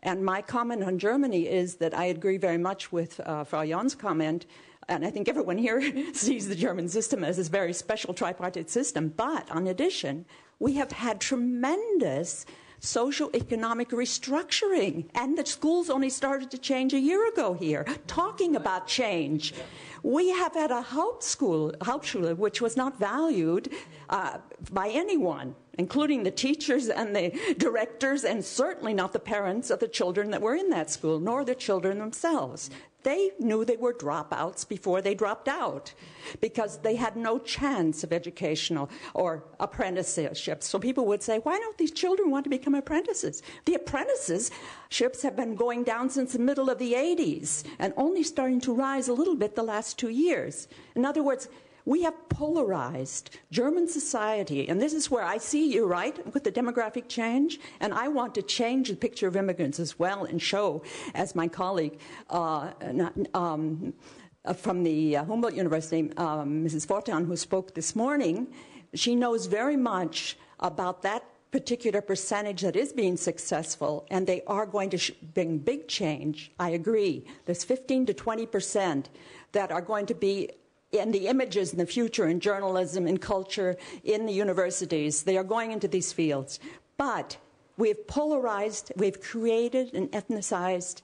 And my comment on Germany is that I agree very much with Frau Jon's comment, and I think everyone here sees the German system as this very special tripartite system. But, in addition, we have had tremendous socio-economic restructuring, and the schools only started to change a year ago here, talking about change. We have had a Hauptschule, which was not valued by anyone, including the teachers and the directors, and certainly not the parents of the children that were in that school, nor the children themselves. They knew they were dropouts before they dropped out because they had no chance of educational or apprenticeships. So people would say, why don't these children want to become apprentices? The apprenticeships have been going down since the middle of the 80s and only starting to rise a little bit the last 2 years. In other words, we have polarized German society, and this is where I see you, right, with the demographic change, and I want to change the picture of immigrants as well and show, as my colleague from the Humboldt University, Mrs. Fortan, who spoke this morning, she knows very much about that particular percentage that is being successful, and they are going to bring big change. I agree. There's 15 to 20% that are going to be in the images in the future, in journalism, in culture, in the universities. They are going into these fields. But we've polarized, we've created an ethnicized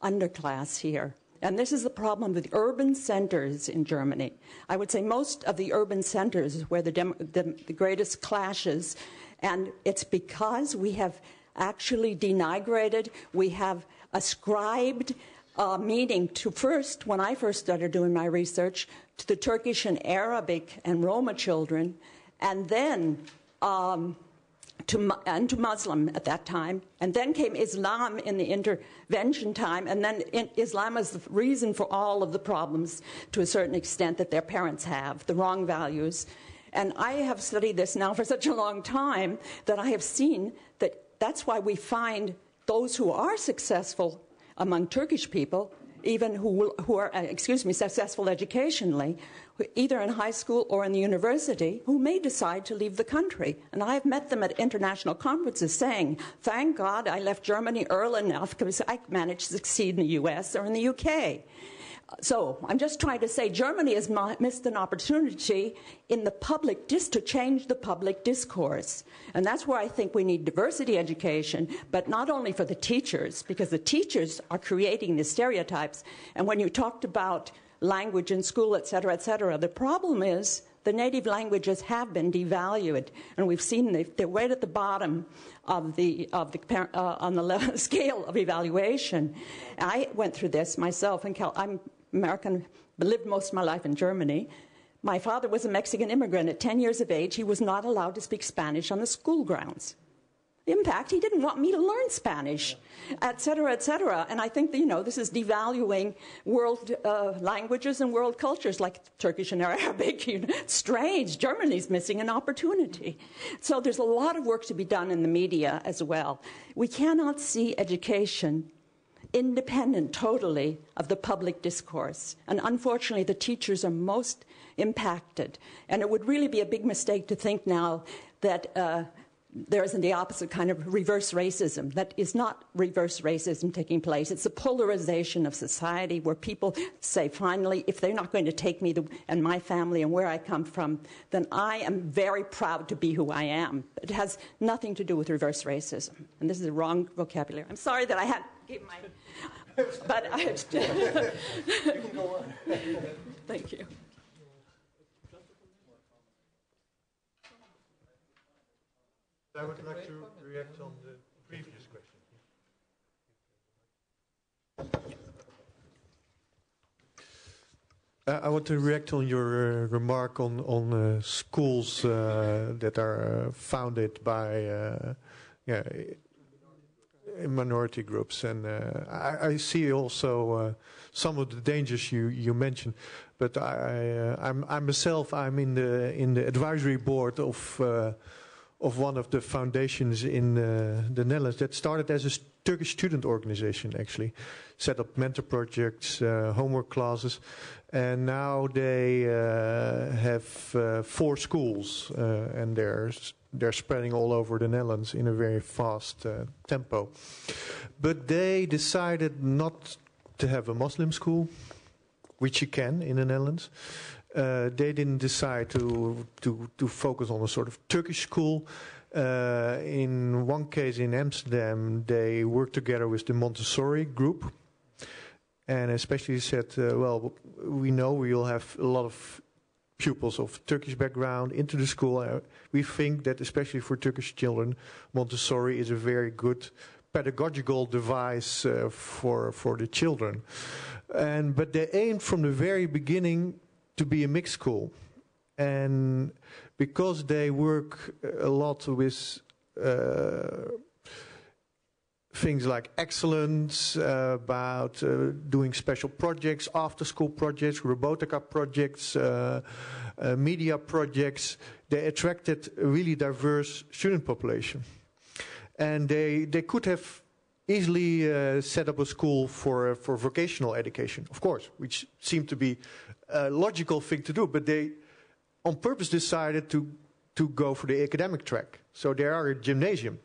underclass here. And this is the problem with urban centers in Germany. I would say most of the urban centers is where the greatest clashes, and it's because we have actually denigrated, we have ascribed meaning to first, when I first started doing my research, to the Turkish and Arabic and Roma children, and then to Muslim at that time, and then came Islam in the intervention time, and then Islam is the reason for all of the problems to a certain extent that their parents have, the wrong values. And I have studied this now for such a long time that I have seen that that's why we find those who are successful among Turkish people, even who are successful educationally, either in high school or in the university, who may decide to leave the country. And I have met them at international conferences saying, thank God I left Germany early enough because I managed to succeed in the US or in the UK. So I'm just trying to say Germany has missed an opportunity in the public to change the public discourse. And that's where I think we need diversity education, but not only for the teachers, because the teachers are creating the stereotypes. And when you talked about language in school, et cetera, the problem is the native languages have been devalued. And we've seen they're right at the bottom of on the scale of evaluation. I went through this myself. I'm American, but lived most of my life in Germany. My father was a Mexican immigrant. At 10 years of age, he was not allowed to speak Spanish on the school grounds. impact. He didn't want me to learn Spanish, et cetera, and I think that, this is devaluing world languages and world cultures like Turkish and Arabic. It's strange. Germany's missing an opportunity. So there's a lot of work to be done in the media as well. We cannot see education independent totally of the public discourse, and unfortunately the teachers are most impacted, and it would really be a big mistake to think now that there isn't the opposite kind of reverse racism. That is not reverse racism taking place. It's a polarization of society where people say, finally, if they're not going to take me and my family and where I come from, then I am very proud to be who I am. It has nothing to do with reverse racism. And this is the wrong vocabulary. I'm sorry that I had to give my... But I... You can go on. Thank you. I would like to react on the previous question. I want to react on your remark on schools that are founded by minority groups, and I see also some of the dangers you mentioned. But I'm in the advisory board of one of the foundations in the Netherlands that started as a Turkish student organization, actually. Set up mentor projects, homework classes, and now they have 4 schools, and they're spreading all over the Netherlands in a very fast tempo. But they decided not to have a Muslim school, which you can in the Netherlands. They didn't decide to focus on a sort of Turkish school. In one case in Amsterdam, they worked together with the Montessori group, and especially said, well, we know we will have a lot of pupils of Turkish background into the school. We think that especially for Turkish children, Montessori is a very good pedagogical device for the children. But they aimed from the very beginning to be a mixed school, and because they work a lot with things like excellence, about doing special projects, after-school projects, robotica projects, media projects, they attracted a really diverse student population, and they could have easily set up a school for vocational education, of course, which seemed to be a logical thing to do, but they on purpose decided to go for the academic track. So they are a gymnasium.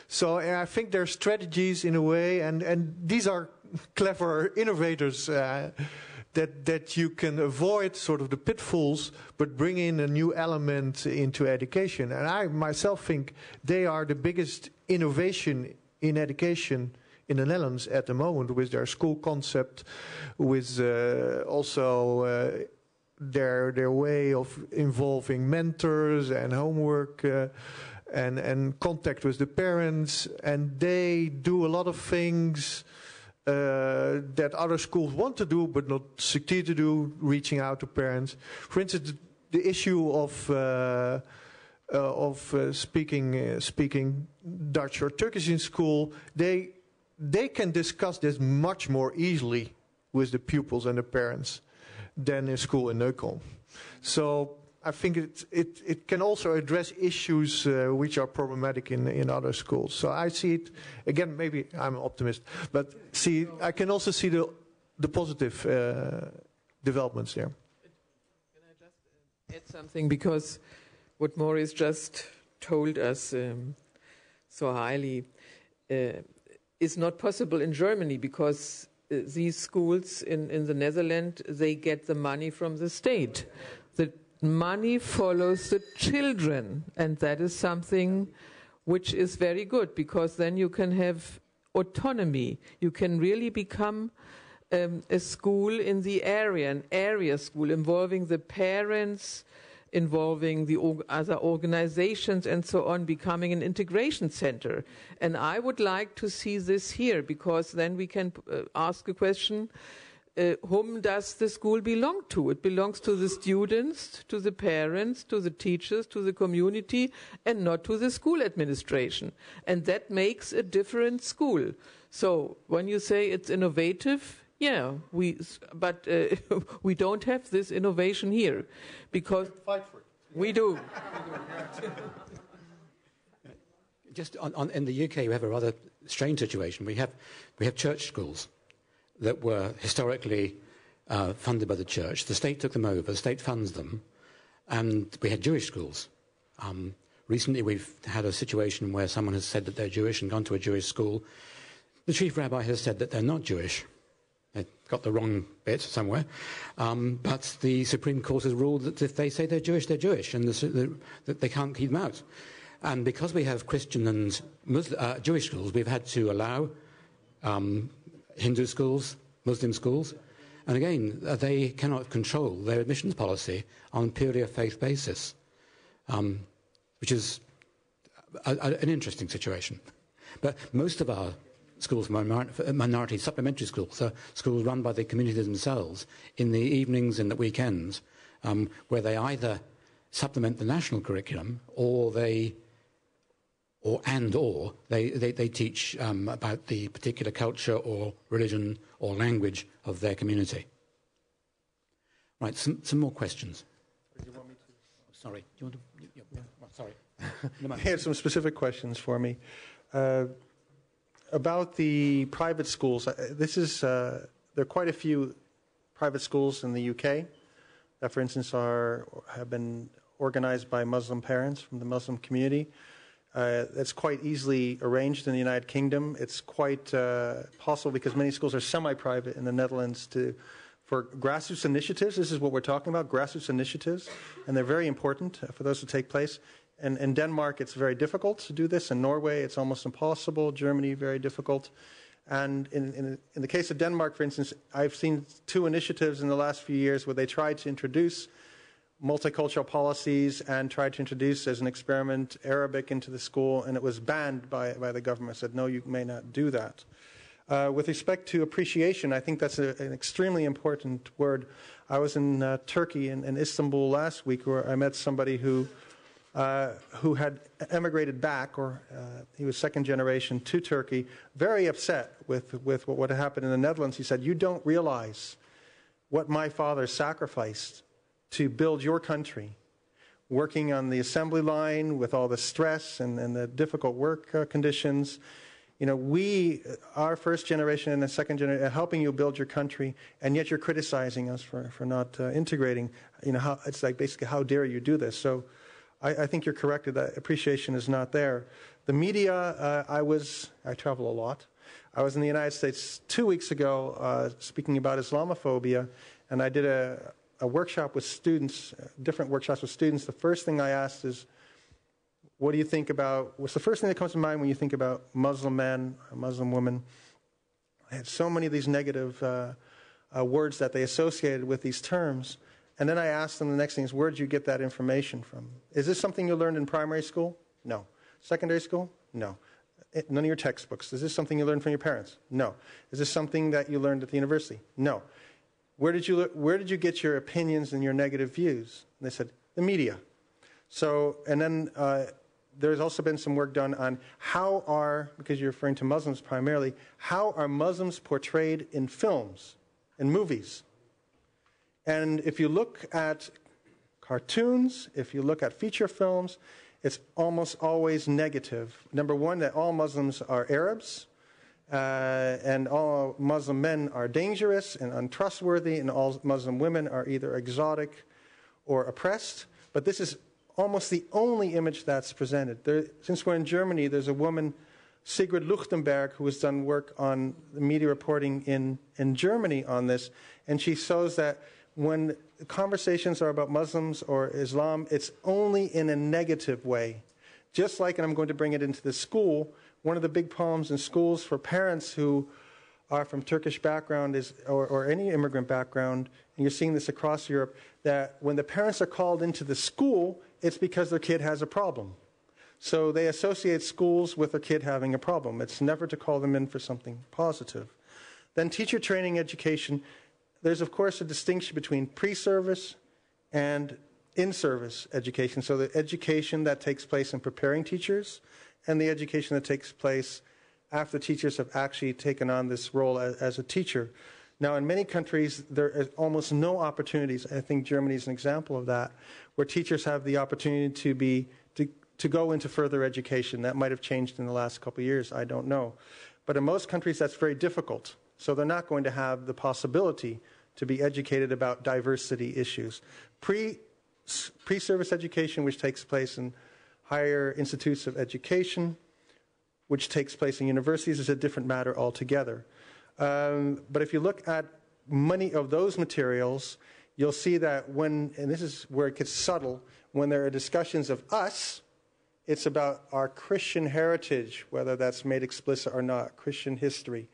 So I think there are strategies in a way, and these are clever innovators that you can avoid sort of the pitfalls, but bring in a new element into education. And I myself think they are the biggest innovation in education in the Netherlands at the moment, with their school concept, with also their way of involving mentors and homework and contact with the parents. And they do a lot of things that other schools want to do but not succeed to do, reaching out to parents. For instance, the issue of speaking Dutch or Turkish in school, they can discuss this much more easily with the pupils and the parents than in school in Neukölln. So I think it can also address issues which are problematic in other schools. So I see it, again, maybe I'm an optimist, but I can also see the positive developments there. Can I just add something? Because what Maurice just told us so highly is not possible in Germany, because these schools in the Netherlands, they get the money from the state. The money follows the children, and that is something which is very good, because then you can have autonomy. You can really become a school in the area, an area school involving the parents, involving the other organizations and so on, becoming an integration center. And I would like to see this here, because then we can ask a question, whom does the school belong to? It belongs to the students, to the parents, to the teachers, to the community, and not to the school administration. And that makes a different school. So when you say it's innovative, yeah, but we don't have this innovation here, because fight for it. We do. Just in the UK, we have a rather strange situation. We have church schools that were historically funded by the church. The state took them over. The state funds them, and we had Jewish schools. Recently, we've had a situation where someone has said that they're Jewish and gone to a Jewish school. The chief rabbi has said that they're not Jewish. They got the wrong bit somewhere. But the Supreme Court has ruled that if they say they're Jewish, and that they can't keep them out. And because we have Christian and Jewish schools, we've had to allow Hindu schools, Muslim schools. And again, they cannot control their admissions policy on purely a faith basis, which is an interesting situation. But most of our schools, minority supplementary schools, are schools run by the communities themselves in the evenings and the weekends, where they either supplement the national curriculum or they teach about the particular culture or religion or language of their community. Right, some more questions. Do you want me to? Sorry, do you want to? Yeah. Sorry. He had some specific questions for me about the private schools. There are quite a few private schools in the UK that, for instance, have been organized by Muslim parents from the Muslim community. It's quite easily arranged in the United Kingdom. It's quite possible, because many schools are semi-private in the Netherlands, for grassroots initiatives. This is what we're talking about, grassroots initiatives, and they're very important for those to take place. And in Denmark, it's very difficult to do this. In Norway, it's almost impossible. Germany, very difficult. And in the case of Denmark, for instance, I've seen 2 initiatives in the last few years where they tried to introduce multicultural policies and tried to introduce as an experiment Arabic into the school, and it was banned by the government. Said, no, you may not do that. With respect to appreciation, I think that's an extremely important word. I was in Turkey, in Istanbul last week, where I met somebody who had emigrated back, or he was second generation, to Turkey, very upset with what had happened in the Netherlands. He said, you don't realize what my father sacrificed to build your country, working on the assembly line with all the stress and the difficult work conditions. You know, we, our first generation and the second generation, are helping you build your country, and yet you're criticizing us for not integrating. You know, it's like basically, how dare you do this? So I think you're correct that appreciation is not there. The media, I travel a lot. I was in the United States 2 weeks ago speaking about Islamophobia, and I did a workshop with students, different workshops with students. The first thing I asked is, what do you think about, what's the first thing that comes to mind when you think about Muslim men, Muslim women? I had so many of these negative words that they associated with these terms. And then I asked them, the next thing is, where did you get that information from? Is this something you learned in primary school? No. Secondary school? No. None of your textbooks. Is this something you learned from your parents? No. Is this something that you learned at the university? No. Where did you get your opinions and your negative views? And they said, the media. So, and then there's also been some work done on because you're referring to Muslims primarily, how are Muslims portrayed in films, in movies? And if you look at cartoons, if you look at feature films, it's almost always negative. Number one, that all Muslims are Arabs, and all Muslim men are dangerous and untrustworthy, and all Muslim women are either exotic or oppressed. But this is almost the only image that's presented. Since we're in Germany, there's a woman, Sigrid Luchtenberg, who has done work on the media reporting in Germany on this, and she shows that when conversations are about Muslims or Islam, it's only in a negative way. Just like, and I'm going to bring it into the school, one of the big problems in schools for parents who are from Turkish background or any immigrant background, and you're seeing this across Europe, that when the parents are called into the school, it's because their kid has a problem. So they associate schools with their kid having a problem. It's never to call them in for something positive. Then teacher training education, there's, of course, a distinction between pre-service and in-service education. So the education that takes place in preparing teachers and the education that takes place after teachers have actually taken on this role as a teacher. Now, in many countries, there is almost no opportunities. I think Germany is an example of that, where teachers have the opportunity to go into further education. That might have changed in the last couple of years. I don't know. But in most countries, that's very difficult. So they're not going to have the possibility to be educated about diversity issues. Pre-service education, which takes place in higher institutes of education, which takes place in universities, is a different matter altogether. But if you look at many of those materials, you'll see that and this is where it gets subtle, when there are discussions of us, it's about our Christian heritage, whether that's made explicit or not, Christian history,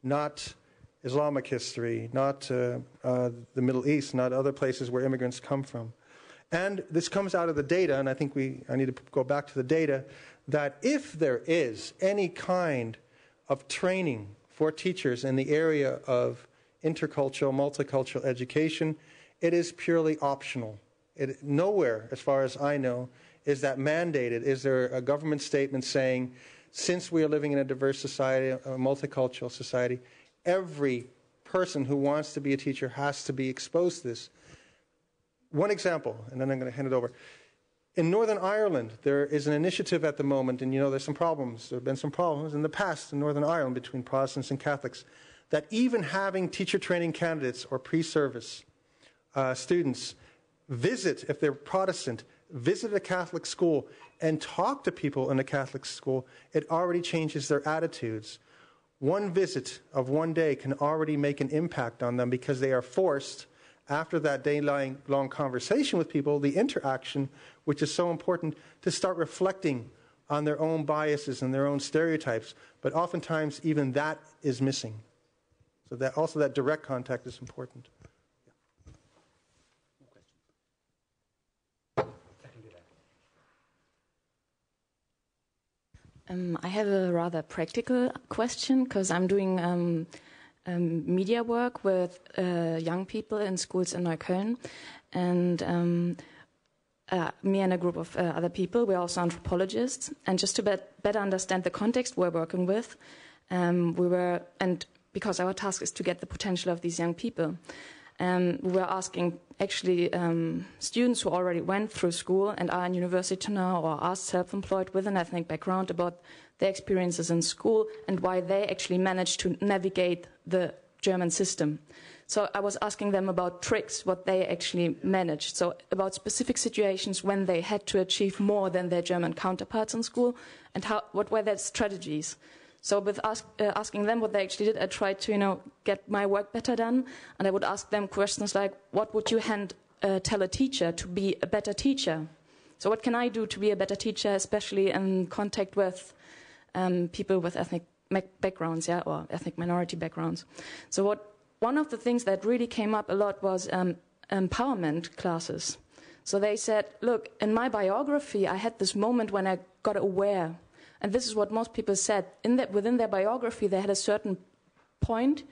not Islamic history, not the Middle East, not other places where immigrants come from. And this comes out of the data, and I think I need to go back to the data, that if there is any kind of training for teachers in the area of intercultural, multicultural education, it is purely optional. Nowhere, as far as I know, is that mandated. Is there a government statement saying, since we are living in a diverse society, a multicultural society, every person who wants to be a teacher has to be exposed to this? One example, and then I'm going to hand it over. In Northern Ireland, there is an initiative at the moment, and there's some problems. There have been some problems in the past in Northern Ireland between Protestants and Catholics, that even having teacher training candidates or pre-service students visit, if they're Protestant, visit a Catholic school and talk to people in a Catholic school, it already changes their attitudes. One visit of one day can already make an impact on them because they are forced, after that day-long conversation with people, the interaction, which is so important, to start reflecting on their own biases and their own stereotypes. But oftentimes, even that is missing. So that direct contact is important. I have a rather practical question, because I'm doing media work with young people in schools in Neukölln, and me and a group of other people, we're also anthropologists, and just to better understand the context we're working with, because our task is to get the potential of these young people, we were asking actually students who already went through school and are in university now or are self-employed with an ethnic background about their experiences in school and why they actually managed to navigate the German system. So I was asking them about tricks, what they actually managed. So about specific situations when they had to achieve more than their German counterparts in school, and what were their strategies. So with asking them what they actually did, I tried to get my work better done, and I would ask them questions like, what would you tell a teacher to be a better teacher? So what can I do to be a better teacher, especially in contact with people with ethnic backgrounds, or ethnic minority backgrounds? So one of the things that really came up a lot was empowerment classes. So they said, look, in my biography, I had this moment when I got aware. And this is what most people said. Within their biography, they had a certain point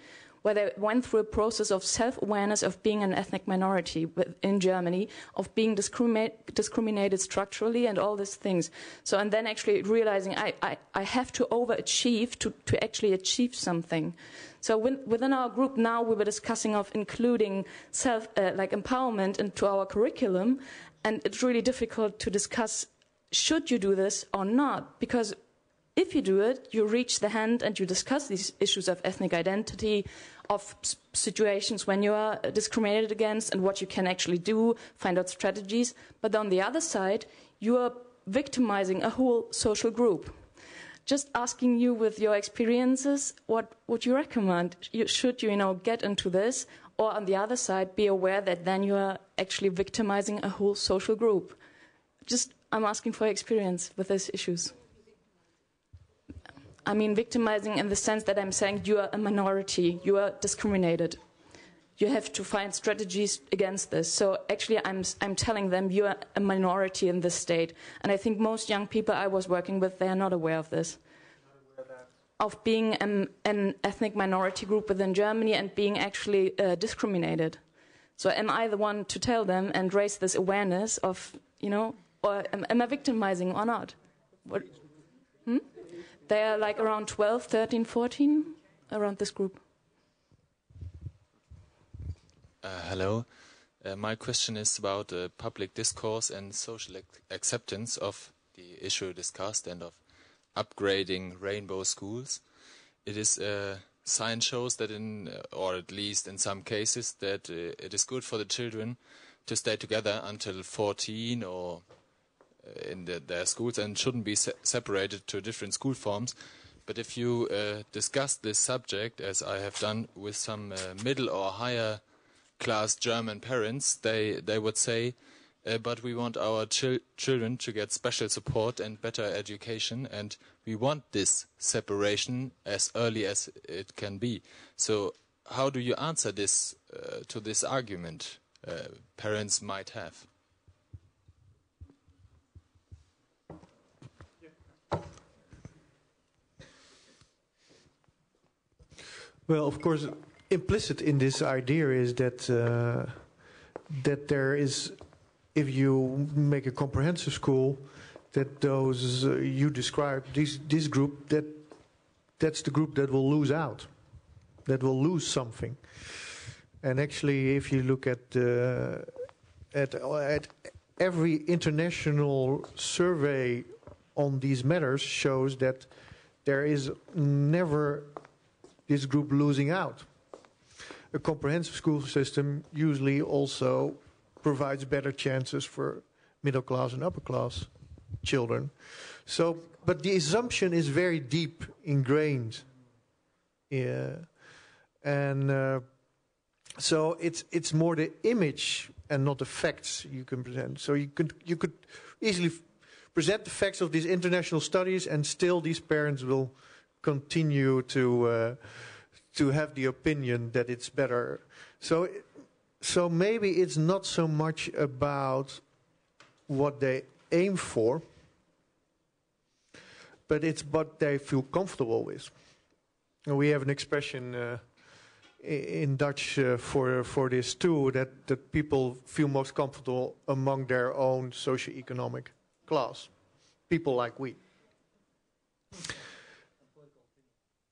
where they went through a process of self-awareness of being an ethnic minority in Germany, of being discriminated structurally and all these things. So, and then actually realizing I have to overachieve to actually achieve something. So within our group now, we were discussing of including empowerment into our curriculum, and it's really difficult to discuss, should you do this or not? Because if you do it, you reach the hand and you discuss these issues of ethnic identity, of situations when you are discriminated against and what you can actually do, find out strategies. But on the other side, you are victimizing a whole social group. Just asking you with your experiences, what would you recommend? Should you get into this? Or on the other side, be aware that then you are actually victimizing a whole social group. I'm asking for experience with these issues. I mean, victimizing in the sense that I'm saying you are a minority, you are discriminated. You have to find strategies against this. So actually, I'm telling them you are a minority in this state. And I think most young people I was working with, they are not aware of this. of being an ethnic minority group within Germany and being actually discriminated. So am I the one to tell them and raise this awareness of, or am I victimizing or not? What? They are like around 12, 13, 14, around this group. Hello. My question is about public discourse and social acceptance of the issue discussed and of upgrading rainbow schools. It is science shows that or at least in some cases, that it is good for the children to stay together until 14 or in their schools and shouldn't be separated to different school forms. But if you discuss this subject, as I have done with some middle or higher class German parents, they would say, but we want our children to get special support and better education, and we want this separation as early as it can be. So how do you answer this to this argument parents might have? Well, of course, implicit in this idea is that that there is, if you make a comprehensive school, that those you described, this group, that's the group that will lose out, that will lose something. And actually, if you look at every international survey on these matters, shows that there is never this group losing out. A comprehensive school system usually also provides better chances for middle class and upper class children. So, but the assumption is very deep ingrained. So it's more the image and not the facts you can present. So you could easily present the facts of these international studies, and still these parents will continue to have the opinion that it's better. So maybe it's not so much about what they aim for, but it's what they feel comfortable with. And we have an expression in Dutch for this too, that people feel most comfortable among their own socioeconomic class, people like we.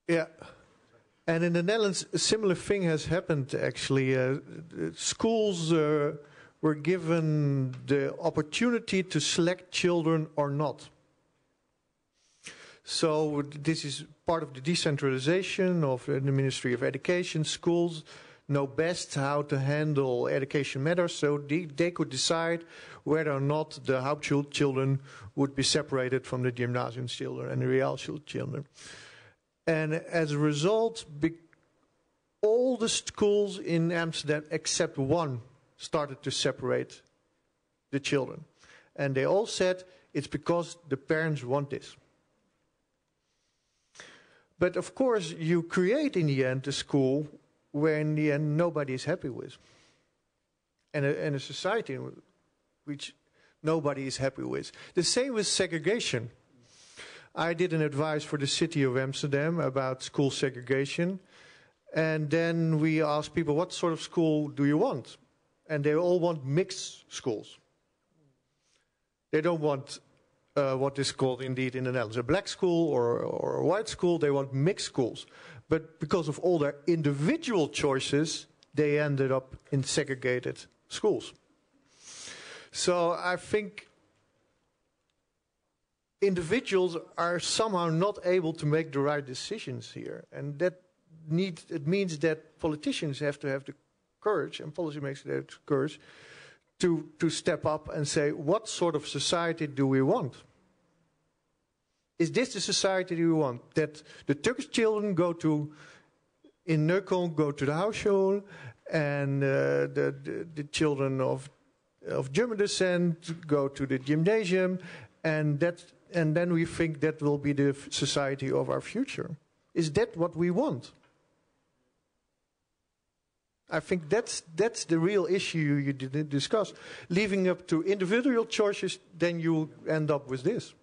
Yeah. And in the Netherlands, a similar thing has happened, actually. Schools were given the opportunity to select children or not. So this is part of the decentralization of the Ministry of Education. Schools know best how to handle education matters, so they could decide whether or not the Hauptschule children would be separated from the Gymnasium children and the Realschule children. And as a result, all the schools in Amsterdam, except one, started to separate the children. And they all said it's because the parents want this. But of course, you create in the end a school where in the end nobody is happy with. And a society which nobody is happy with. The same with segregation. I did an advice for the city of Amsterdam about school segregation. And then we asked people, what sort of school do you want? And they all want mixed schools. They don't want what is called indeed in the Netherlands a black school or a white school. They want mixed schools. But because of all their individual choices, they ended up in segregated schools. So I think individuals are somehow not able to make the right decisions here. And it means that politicians have to have the courage, and policymakers have the courage, to step up and say, what sort of society do we want? Is this the society we want? That the Turkish children in Neukölln go to the Hauptschule, and the children of German descent go to the gymnasium, and then we think that will be the society of our future. Is that what we want? I think that's the real issue you didn't discuss. Leaving up to individual choices, then you end up with this.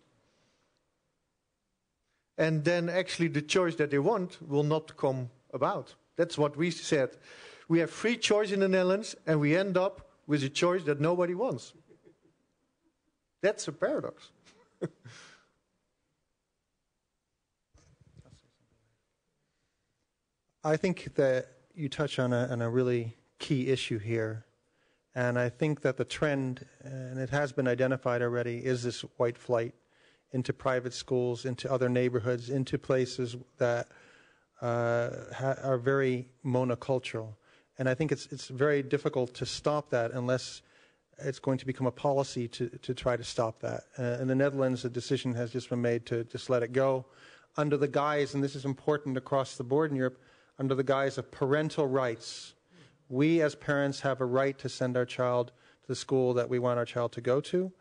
and then actually the choice that they want will not come about. That's what we said. We have free choice in the Netherlands, and we end up with a choice that nobody wants. That's a paradox. I think that you touch on a really key issue here. And I think that the trend, and it has been identified already, is this white flight into private schools, into other neighborhoods, into places that are very monocultural. And I think it's very difficult to stop that unless it's going to become a policy to try to stop that. In the Netherlands, a decision has just been made to just let it go under the guise, and this is important across the board in Europe, under the guise of parental rights. We as parents have a right to send our child to the school that we want our child to go to.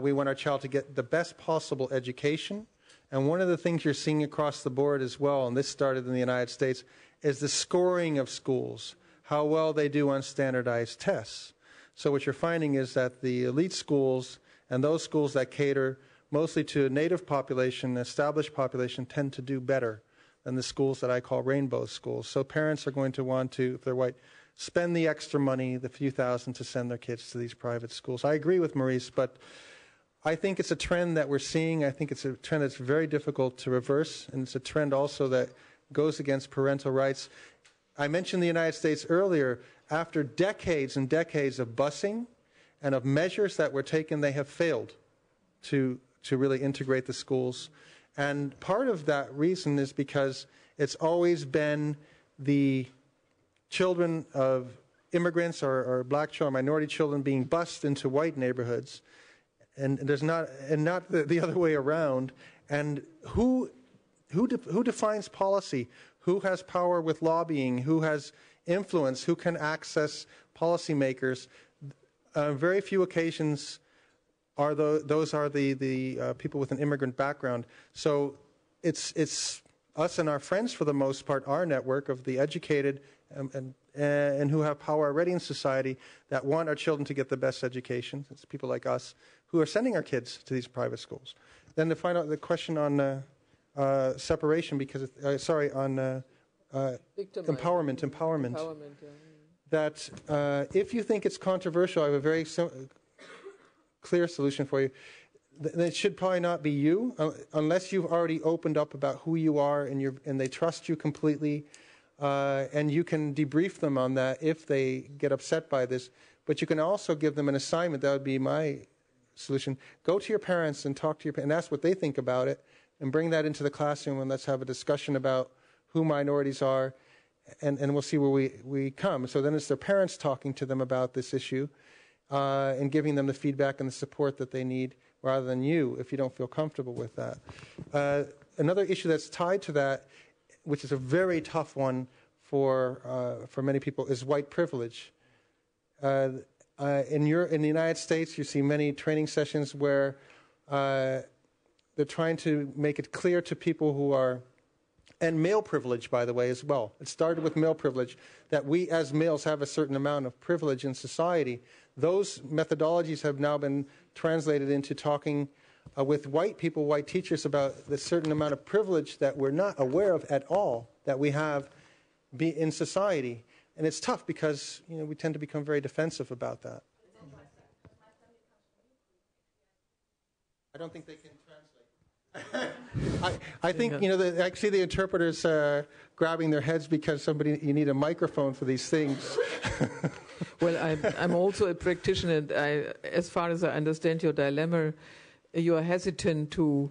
We want our child to get the best possible education. And one of the things you're seeing across the board as well, and this started in the United States, is the scoring of schools, how well they do on standardized tests. So what you're finding is that the elite schools and those schools that cater mostly to a native population, established population, tend to do better than the schools that I call rainbow schools. So parents are going to want to, if they're white, spend the extra money, the few thousand, to send their kids to these private schools. I agree with Maurice, but I think it's a trend that we're seeing. I think it's a trend that's very difficult to reverse, and it's a trend also that goes against parental rights. I mentioned the United States earlier. After decades and decades of busing and of measures that were taken, they have failed to really integrate the schools. And part of that reason is because it's always been the children of immigrants or black children, minority children being bused into white neighborhoods, and there's not the other way around. And who defines policy? Who has power with lobbying? Who has influence? Who can access policymakers? Very few occasions are those are the people with an immigrant background. So it's us and our friends, for the most part, our network of the educated and who have power already in society that want our children to get the best education. It's people like us who are sending our kids to these private schools. Then to find out the question on separation, because on empowerment. Yeah. That if you think it's controversial, I have a very clear solution for you. It should probably not be you, unless you've already opened up about who you are and they trust you completely, and you can debrief them on that if they get upset by this. But you can also give them an assignment. That would be my solution. Go to your parents and talk to your parents and ask what they think about it, and bring that into the classroom, and let's have a discussion about who minorities are, and we'll see where we come. So then it's their parents talking to them about this issue, and giving them the feedback and the support that they need, rather than you, if you don't feel comfortable with that. Another issue that's tied to that, which is a very tough one for many people, is white privilege. In the United States, you see many training sessions where they're trying to make it clear to people who are, and male privilege, by the way, as well. It started with male privilege, that we as males have a certain amount of privilege in society. Those methodologies have now been translated into talking with white people, white teachers, about the certain amount of privilege that we're not aware of at all that we have in society. And it's tough because we tend to become very defensive about that. I don't think they can translate. I think, I see the interpreters grabbing their heads because you need a microphone for these things. Well, I'm also a practitioner, and as far as I understand your dilemma, you are hesitant to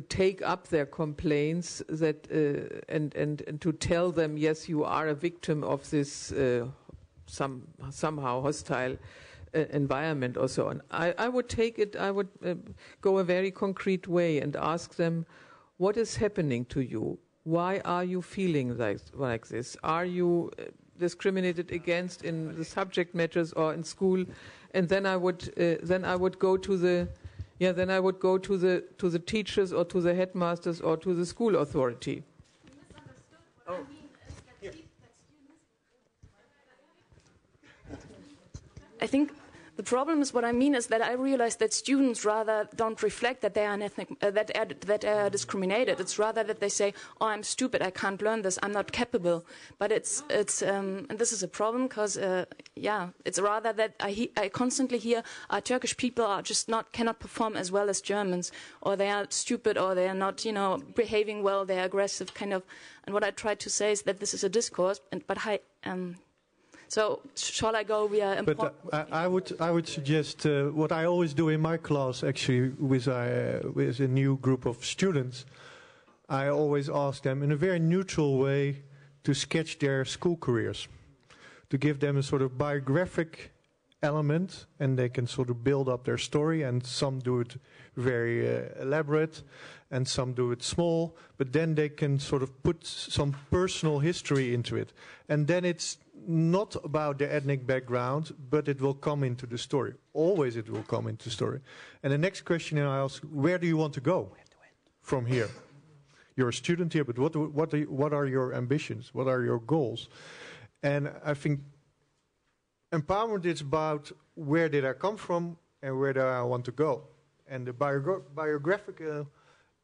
take up their complaints and to tell them, yes, you are a victim of this somehow hostile environment or so on. I would take it. I would go a very concrete way and ask them, what is happening to you? Why are you feeling like this? Are you discriminated against in the subject matters or in school? And then I would go to the teachers or to the headmasters or to the school authority. Oh. I think The problem is, what I mean is that I realize that students rather don't reflect that they are an ethnic, that are discriminated. It's rather that they say, "Oh, I'm stupid. I can't learn this. I'm not capable." But it's and this is a problem because it's rather that I constantly hear Turkish people are just cannot perform as well as Germans, or they are stupid, or they are not behaving well. They are aggressive, kind of. And what I try to say is that this is a discourse, So shall I go via? But I would suggest what I always do in my class, actually, with a new group of students. I always ask them in a very neutral way to sketch their school careers, to give them a sort of biographic element, and they can sort of build up their story. And some do it very elaborate, and some do it small. But then they can sort of put some personal history into it, and then it's not about their ethnic background, but it will come into the story. Always it will come into the story. And the next question I ask, where do you want to go from here? You're a student here, but what are your ambitions? What are your goals? And I think empowerment is about where did I come from and where do I want to go. And the biographical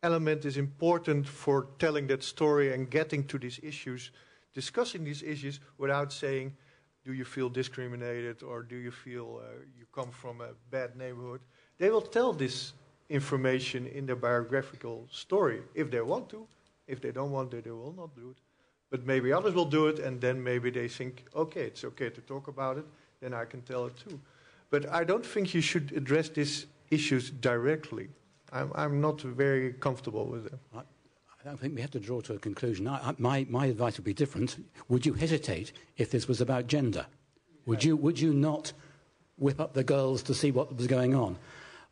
element is important for telling that story and getting to these issues, discussing these issues without saying, do you feel discriminated or do you feel you come from a bad neighborhood? They will tell this information in their biographical story if they want to. If they don't want to, they will not do it. But maybe others will do it, and then maybe they think, okay, it's okay to talk about it, then I can tell it too. But I don't think you should address these issues directly. I'm not very comfortable with them. I don't think we have to draw to a conclusion. My advice would be different. Would you hesitate if this was about gender? Would you not whip up the girls to see what was going on?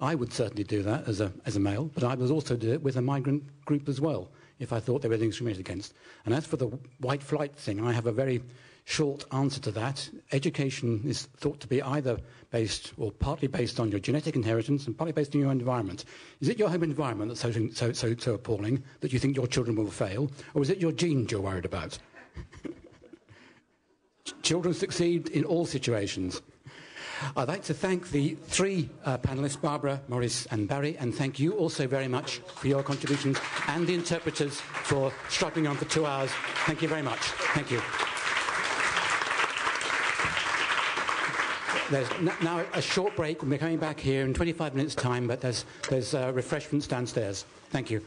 I would certainly do that as a male, but I would also do it with a migrant group as well, if I thought they were being discriminated against. And as for the white flight thing, I have a very short answer to that. Education is thought to be either based or partly based on your genetic inheritance and partly based on your environment. Is it your home environment that's so appalling that you think your children will fail, or is it your genes you're worried about? Children succeed in all situations. I'd like to thank the three panellists, Barbara, Maurice and Barry, and thank you also very much for your contributions, and the interpreters for struggling on for 2 hours. Thank you very much. Thank you. There's now a short break. We're coming back here in 25 minutes' time, but there's refreshments downstairs. Thank you.